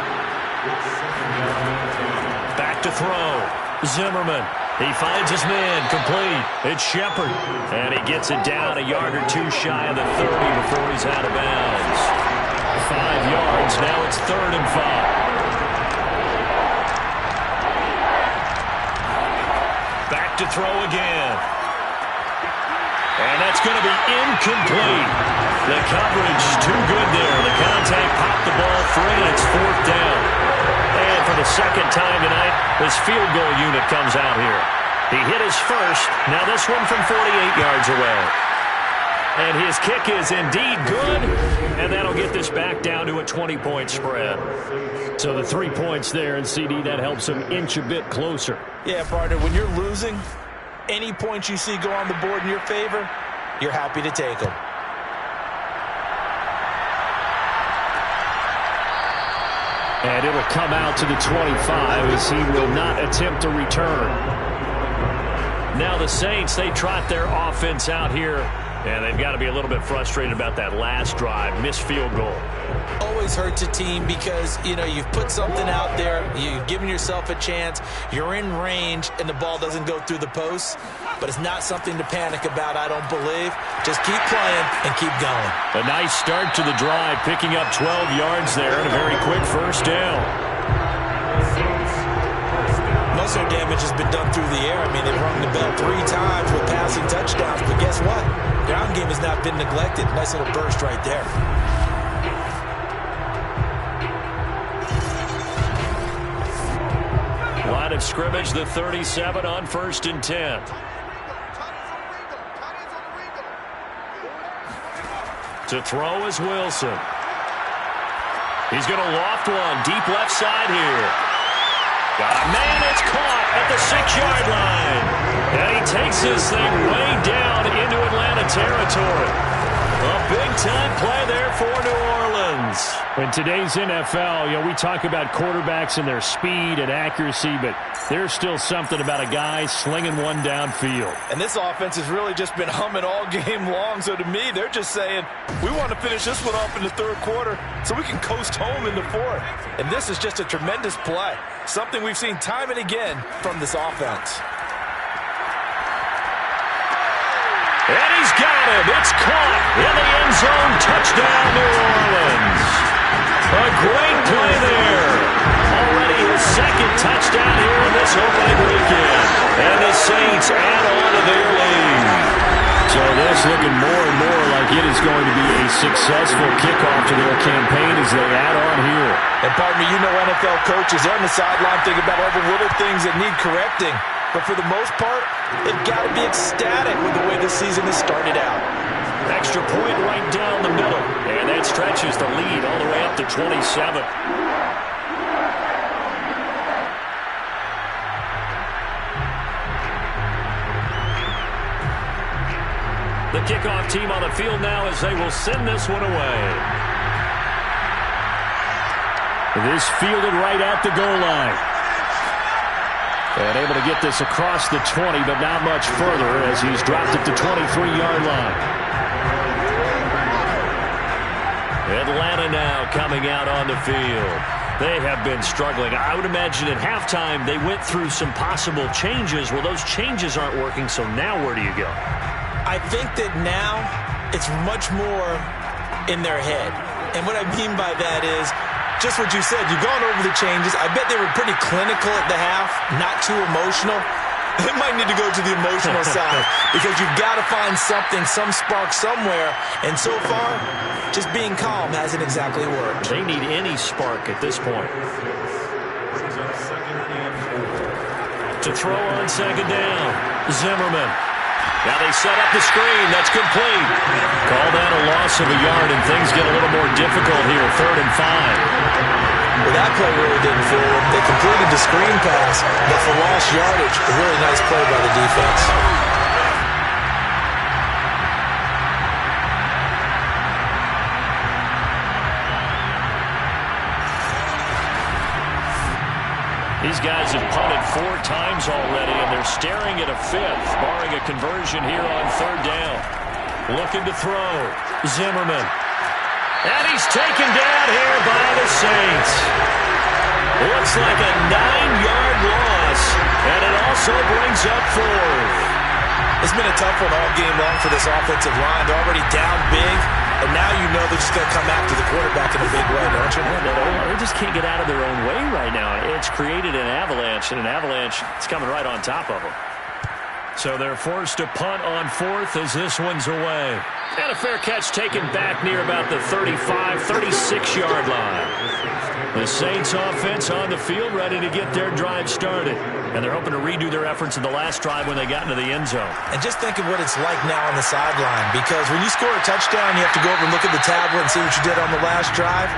Back to throw. Zimmerman. He finds his man, complete. It's Shepard. And he gets it down a yard or 2 shy of the 30 before he's out of bounds. 5 yards, now it's 3rd and 5. Back to throw again. And that's going to be incomplete. The coverage too good there. The contact popped the ball free, and it's 4th down. And for the second time tonight, his field goal unit comes out here. He hit his first. Now this one from 48 yards away. And his kick is indeed good, and that'll get this back down to a 20-point spread.
So the 3 points there, and CD, that helps him inch a bit closer.
Yeah, partner, when you're losing, any points you see go on the board in your favor, you're happy to take them.
And it'll come out to the 25 as he will not attempt to return.
Now the Saints, they trot their offense out here. And they've got to be a little bit frustrated about that last drive, missed field goal.
Always hurts a team because, you know, you've put something out there, you've given yourself a chance, you're in range, and the ball doesn't go through the posts. But it's not something to panic about, I don't believe. Just keep playing and keep going.
A nice start to the drive, picking up 12 yards there and a very quick first down.
Most of their damage has been done through the air. I mean, they've rung the bell 3 times with passing touchdowns, but guess what? Ground game has not been neglected. Nice little burst right there.
Line of scrimmage, the 37 on 1st and 10. To throw is Wilson. He's going to loft one deep left side here. Got a man, it's caught at the 6-yard line. And he takes this thing way down into Atlanta territory. A big-time play there for New Orleans.
In today's NFL, you know, we talk about quarterbacks and their speed and accuracy, but there's still something about a guy slinging one downfield.
And this offense has really just been humming all game long. So to me, they're just saying, we want to finish this one off in the 3rd quarter so we can coast home in the 4th. And this is just a tremendous play. Something we've seen time and again from this offense.
And he's got him. It's caught in the end zone. Touchdown, New Orleans. A great play there. Already his 2nd touchdown here in this opening weekend. And the Saints add on to their lead.
So this looking more and more like it is going to be a successful kickoff to their campaign as they add on here.
And pardon me, you know NFL coaches, they're on the sideline thinking about all the little things that need correcting. but for the most part, they've got to be ecstatic with the way this season has started out.
Extra point right down the middle, and that stretches the lead all the way up to 27. The kickoff team on the field now as they will send this one away. This fielded right at the goal line. And able to get this across the 20, but not much further as he's dropped it to 23-yard line. Atlanta now coming out on the field. They have been struggling. I would imagine at halftime they went through some possible changes. Well, those changes aren't working, so now where do you go?
I think that now it's much more in their head. And what I mean by that is just what you said. You've gone over the changes. I bet they were pretty clinical at the half, not too emotional. They might need to go to the emotional side because you've got to find something, some spark somewhere. And so far, just being calm hasn't exactly worked.
They need any spark at this point. To throw on second down, Zimmerman. Now they set up the screen. That's complete. Call that a loss of a yard, and things get a little more difficult here. 3rd and 5.
Well, that play really didn't fool them. They completed the screen pass, but for lost yardage, a really nice play by the defense.
These guys have punted 4 times already, and they're staring at a 5th, barring a conversion here on 3rd down. Looking to throw. Zimmerman. And he's taken down here by the Saints. Looks like a 9-yard loss, and it also brings up 4th.
It's been a tough one all game long for this offensive line. They're already down big, and now you know they're just going to come after the quarterback in a big way, don't you?
They just can't get out of their own way right now. It's created an avalanche, and an avalanche is coming right on top of them. So they're forced to punt on 4th as this one's away. And a fair catch taken back near about the 35, 36-yard line. The Saints offense on the field ready to get their drive started. And they're hoping to redo their efforts in the last drive when they got into the end zone.
And just think of what it's like now on the sideline, because when you score a touchdown, you have to go over and look at the tablet and see what you did on the last drive.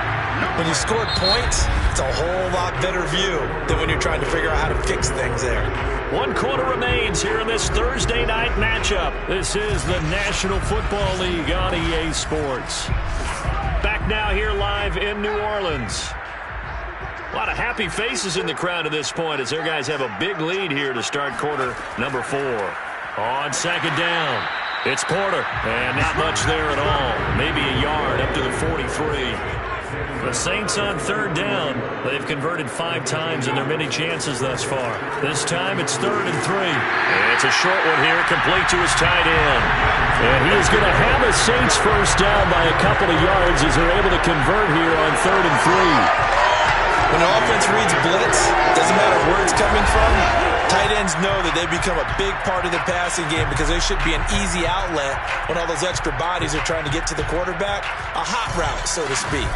When you scored points, it's a whole lot better view than when you're trying to figure out how to fix things there.
1 quarter remains here in this Thursday night matchup. This is the National Football League on EA Sports. Back now here live in New Orleans. A lot of happy faces in the crowd at this point as their guys have a big lead here to start quarter number 4. On second down, it's Porter, and not much there at all. Maybe a yard up to the 43. The Saints on 3rd down. They've converted 5 times in their many chances thus far. This time it's 3rd and 3. It's a short one here, complete to his tight end. And he is going to have a Saints first down by a couple of yards as they're able to convert here on 3rd and 3.
When the offense reads blitz, doesn't matter where it's coming from, tight ends know that they become a big part of the passing game because they should be an easy outlet when all those extra bodies are trying to get to the quarterback. A hot route, so to speak.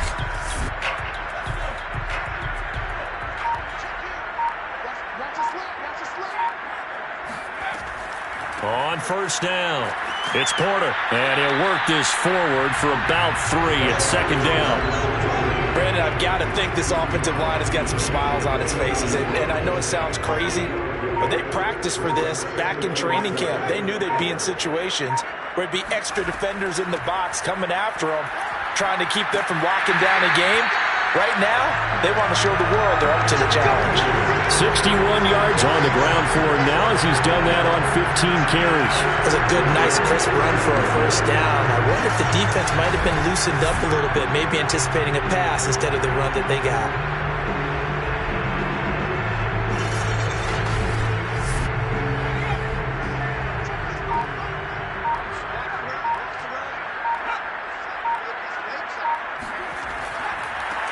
On first down, it's Porter, and he'll work this forward for about 3 at second down.
Brandon, I've got to think this offensive line has got some smiles on its faces. And I know it sounds crazy, but they practiced for this back in training camp. They knew they'd be in situations where it'd be extra defenders in the box coming after them, trying to keep them from locking down a game. Right now, they want to show the world they're up to the challenge.
61 yards on the ground for him now as he's done that on 15 carries.
It was a good, nice, crisp run for a first down. I wonder if the defense might have been loosened up a little bit, maybe anticipating a pass instead of the run that they got.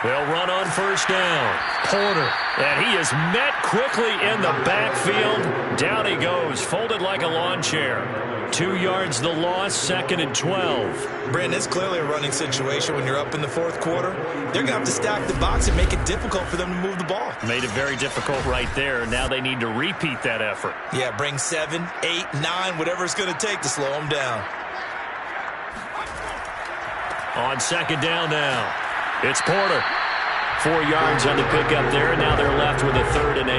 They'll run on first down. Porter. And he is met quickly in the backfield. Down he goes, folded like a lawn chair. 2 yards the loss, 2nd and 12.
Brandon, it's clearly a running situation when you're up in the fourth quarter. They're going to have to stack the box and make it difficult for them to move the ball.
Made it very difficult right there. Now they need to repeat that effort.
Yeah, bring 7, 8, 9, whatever it's going to take to slow them down.
On second down now, it's Porter. 4 yards on the pickup there, and now they're left with a 3rd and 8.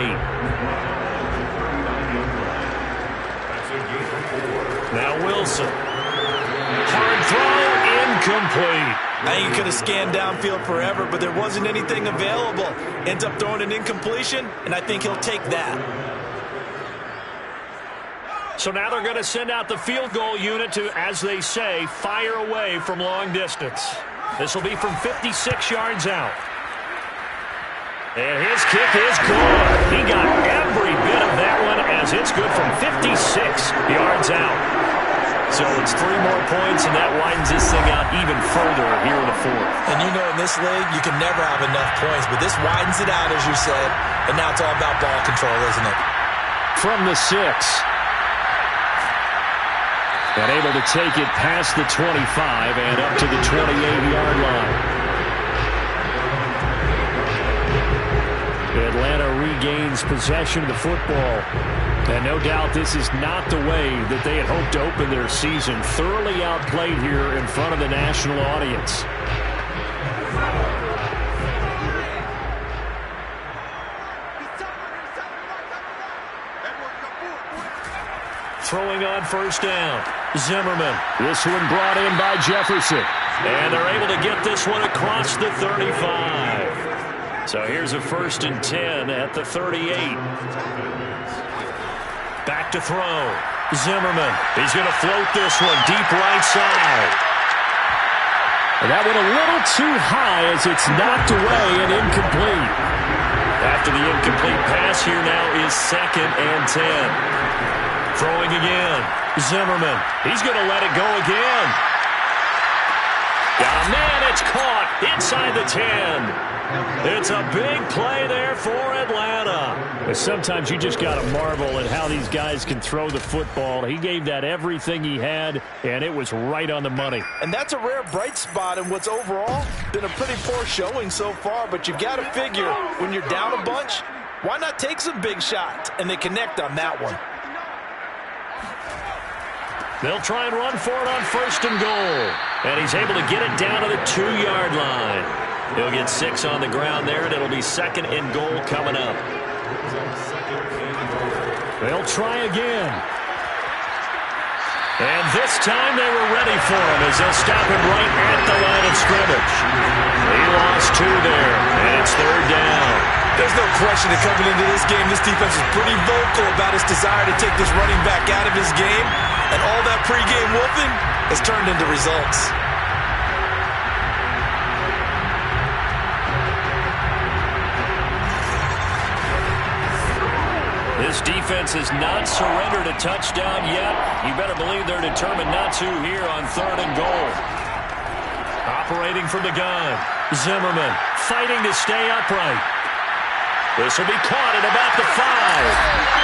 Now Wilson. Hard throw, incomplete.
I think he could have scanned downfield forever, but there wasn't anything available. Ends up throwing an incompletion, and I think he'll take that.
So now they're going to send out the field goal unit to, as they say, fire away from long distance. This will be from 56 yards out. And his kick is good. He got every bit of that one as it's good from 56 yards out. So it's 3 more points, and that widens this thing out even further here in the fourth.
And you know in this league, you can never have enough points, but this widens it out, as you said, and now it's all about ball control, isn't it?
From the 6. And able to take it past the 25 and up to the 28-yard line. Atlanta regains possession of the football. And no doubt this is not the way that they had hoped to open their season. Thoroughly outplayed here in front of the national audience. Throwing on first down. Zimmerman. This one brought in by Jefferson. And they're able to get this one across the 35. So here's a 1st and 10 at the 38. Back to throw. Zimmerman. He's going to float this one deep right side. And that went a little too high as it's knocked away and incomplete. After the incomplete pass, here now is 2nd and 10. Throwing again. Zimmerman. He's going to let it go again. Got a man. It's caught inside the 10. It's a big play there for Atlanta. Sometimes you just got to marvel at how these guys can throw the football. He gave that everything he had, and it was right on the money.
And that's a rare bright spot in what's overall been a pretty poor showing so far. But you've got to figure when you're down a bunch, why not take some big shots? And they connect on that one.
They'll try and run for it on 1st and goal. And he's able to get it down to the 2-yard line. He'll get 6 on the ground there, and it'll be 2nd and goal coming up. They'll try again. And this time they were ready for him as they'll stop him right at the line of scrimmage. He lost 2 there, and it's 3rd down.
There's no question that coming into this game, this defense is pretty vocal about its desire to take this running back out of his game, and all that pregame wolfing has turned into results.
This defense has not surrendered a touchdown yet. You better believe they're determined not to here on 3rd and goal. Operating from the gun. Zimmerman fighting to stay upright. This will be caught at about the 5.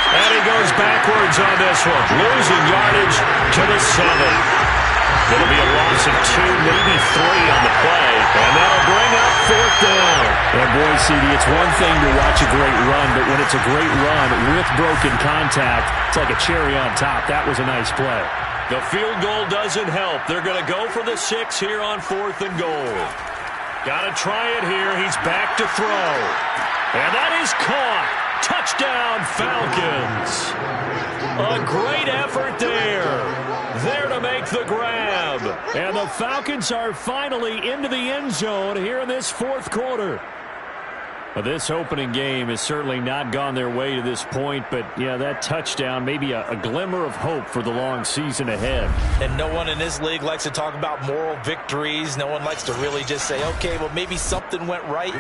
And he goes backwards on this one. Losing yardage to the 7. It'll be a loss of 2, maybe 3 on the play. And that'll bring up 4th down. And boy, CD, it's one thing to watch a great run, but when it's a great run with broken contact, it's like a cherry on top. That was a nice play. The field goal doesn't help. They're going to go for the 6 here on 4th and goal. Got to try it here. He's back to throw. And that is caught. Touchdown, Falcons. A great effort there. There to make the grab. And the Falcons are finally into the end zone here in this 4th quarter. Well, this opening game has certainly not gone their way to this point, but, yeah, that touchdown, maybe a glimmer of hope for the long season ahead.
And no one in this league likes to talk about moral victories. No one likes to really just say, okay, well, maybe something went right.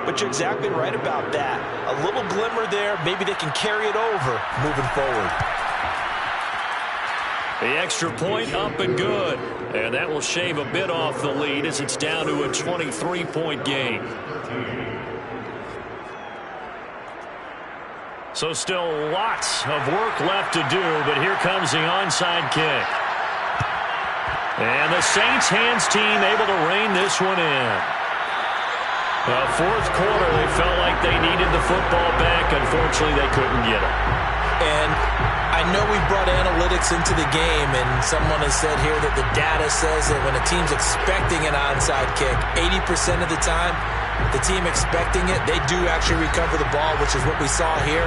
But you're exactly right about that. A little glimmer there. Maybe they can carry it over moving forward.
The extra point up and good. And that will shave a bit off the lead as it's down to a 23-point game. So still lots of work left to do, but here comes the onside kick. And the Saints hands team able to rein this one in. The fourth quarter, they felt like they needed the football back. Unfortunately, they couldn't get it.
And I know we brought analytics into the game, and someone has said here that the data says that when a team's expecting an onside kick, 80% of the time, the team expecting it, they do actually recover the ball, which is what we saw here.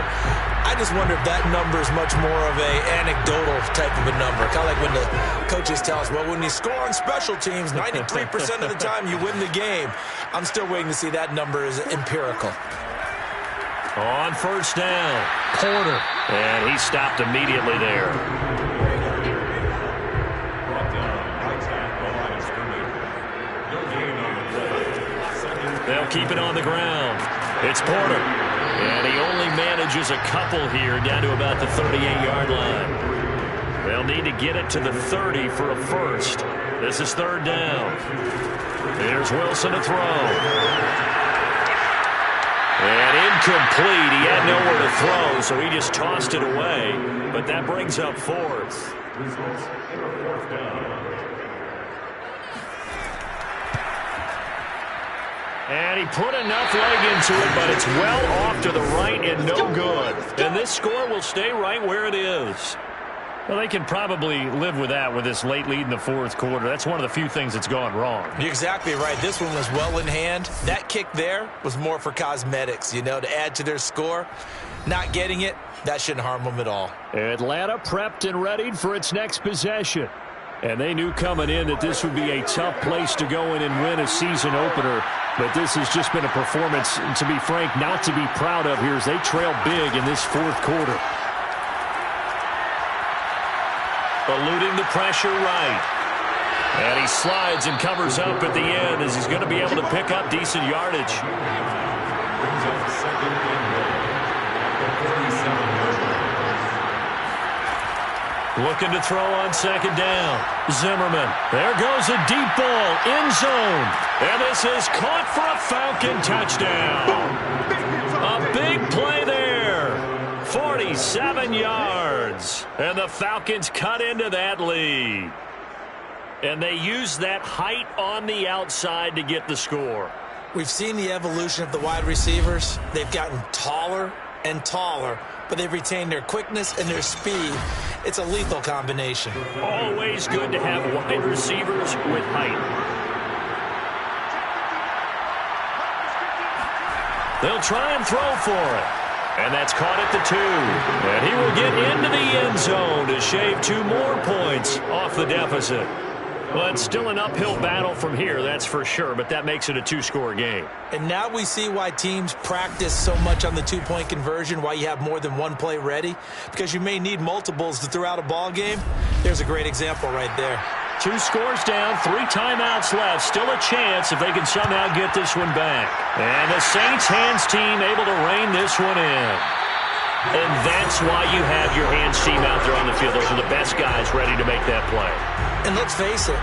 I just wonder if that number is much more of a anecdotal type of a number. Kind of like when the coaches tell us, well, when you score on special teams, 93% of the time you win the game. I'm still waiting to see that number is empirical.
On first down, Porter. And he stopped immediately there. They'll keep it on the ground. It's Porter. And he only manages a couple here down to about the 38-yard line. They'll need to get it to the 30 for a first. This is third down. Here's Wilson to throw. And incomplete. He had nowhere to throw, so he just tossed it away. But that brings up fourth. And he put enough leg into it, but it's well off to the right and no good. And this score will stay right where it is. Well, they can probably live with that with this late lead in the fourth quarter. That's one of the few things that's gone wrong.
You're exactly right. This one was well in hand. That kick there was more for cosmetics, you know, to add to their score. Not getting it, that shouldn't harm them at all.
Atlanta prepped and readied for its next possession. And they knew coming in that this would be a tough place to go in and win a season opener. But this has just been a performance, to be frank, not to be proud of here as they trail big in this fourth quarter. Eluding the pressure right. And he slides and covers up at the end as he's going to be able to pick up decent yardage. Looking to throw on second down. Zimmerman. There goes a deep ball. End zone. And this is caught for a Falcon touchdown. A big play there. 47 yards. And the Falcons cut into that lead. And they use that height on the outside to get the score.
We've seen the evolution of the wide receivers. They've gotten taller and taller, but they've retained their quickness and their speed. It's a lethal combination.
Always good to have wide receivers with height. They'll try and throw for it. And that's caught at the 2. And he will get into the end zone to shave 2 more points off the deficit. Well, it's still an uphill battle from here, that's for sure, but that makes it a 2-score game.
And now we see why teams practice so much on the 2-point conversion, why you have more than one play ready, because you may need multiples to throw out a ball game. There's a great example right there.
2 scores down, 3 timeouts left. Still a chance if they can somehow get this one back. And the Saints hands team able to rein this one in. And that's why you have your hands team out there on the field. Those are the best guys ready to make that play.
And let's face it,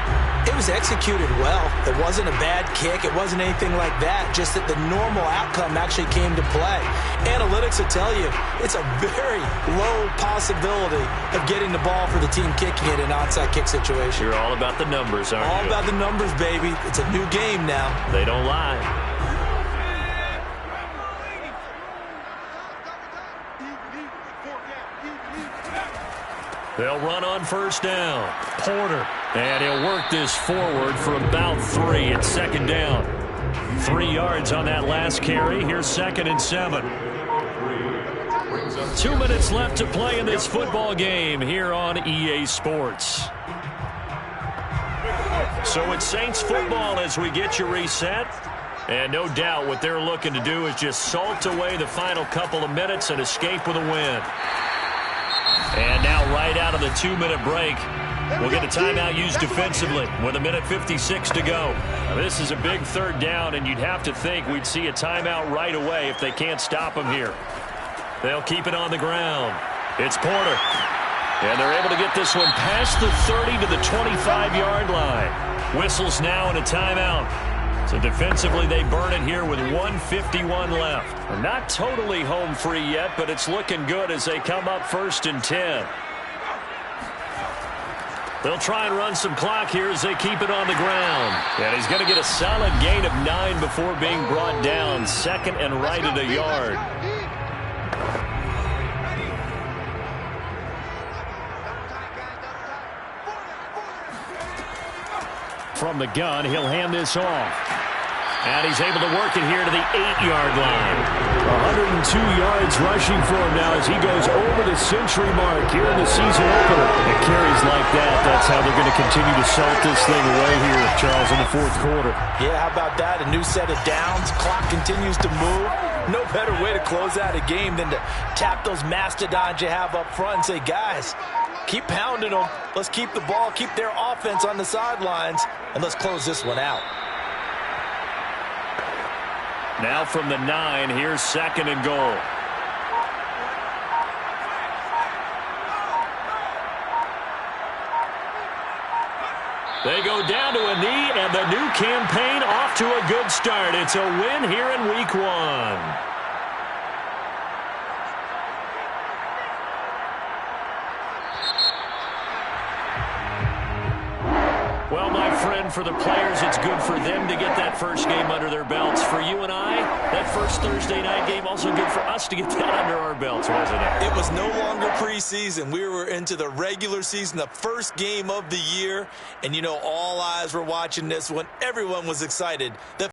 it was executed well. It wasn't a bad kick. It wasn't anything like that. Just that the normal outcome actually came to play. Analytics will tell you it's a very low possibility of getting the ball for the team kicking it in an onside kick situation.
You're all about the numbers, aren't you?
All about the numbers, baby. It's a new game now.
They don't lie. They'll run on first down. Porter. And he'll work this forward for about 3 at second down. 3 yards on that last carry. Here's 2nd and 7. 2 minutes left to play in this football game here on EA Sports. So it's Saints football as we get you reset. And no doubt what they're looking to do is just salt away the final couple of minutes and escape with a win. And now right out of the 2-minute break, we'll get a timeout used defensively with 1:56 to go. Now, this is a big third down, and you'd have to think we'd see a timeout right away if they can't stop them here. They'll keep it on the ground. It's Porter. And they're able to get this one past the 30 to the 25-yard line. Whistles now and a timeout. So defensively, they burn it here with 1:51 left. They're not totally home free yet, but it's looking good as they come up 1st and 10. They'll try and run some clock here as they keep it on the ground. And he's going to get a solid gain of 9 before being brought down. 2nd and right at a yard. From the gun, he'll hand this off. And he's able to work it here to the 8-yard line. 102 yards rushing for him now as he goes over the century mark here in the season opener. And carries like that, that's how they're going to continue to salt this thing away here, Charles, in the 4th quarter.
Yeah, how about that? A new set of downs. Clock continues to move. No better way to close out a game than to tap those mastodons you have up front and say, guys, keep pounding them. Let's keep the ball, keep their offense on the sidelines, and let's close this one out.
Now from the 9, here's 2nd and goal. They go down to a knee, and the new campaign off to a good start. It's a win here in week 1. Well, my friend, for the players, it's good for them to get that first game under their belts. For you and I, that first Thursday night game, also good for us to get that under our belts, wasn't it?
It was no longer preseason. We were into the regular season, the first game of the year. And, you know, all eyes were watching this one. Everyone was excited. The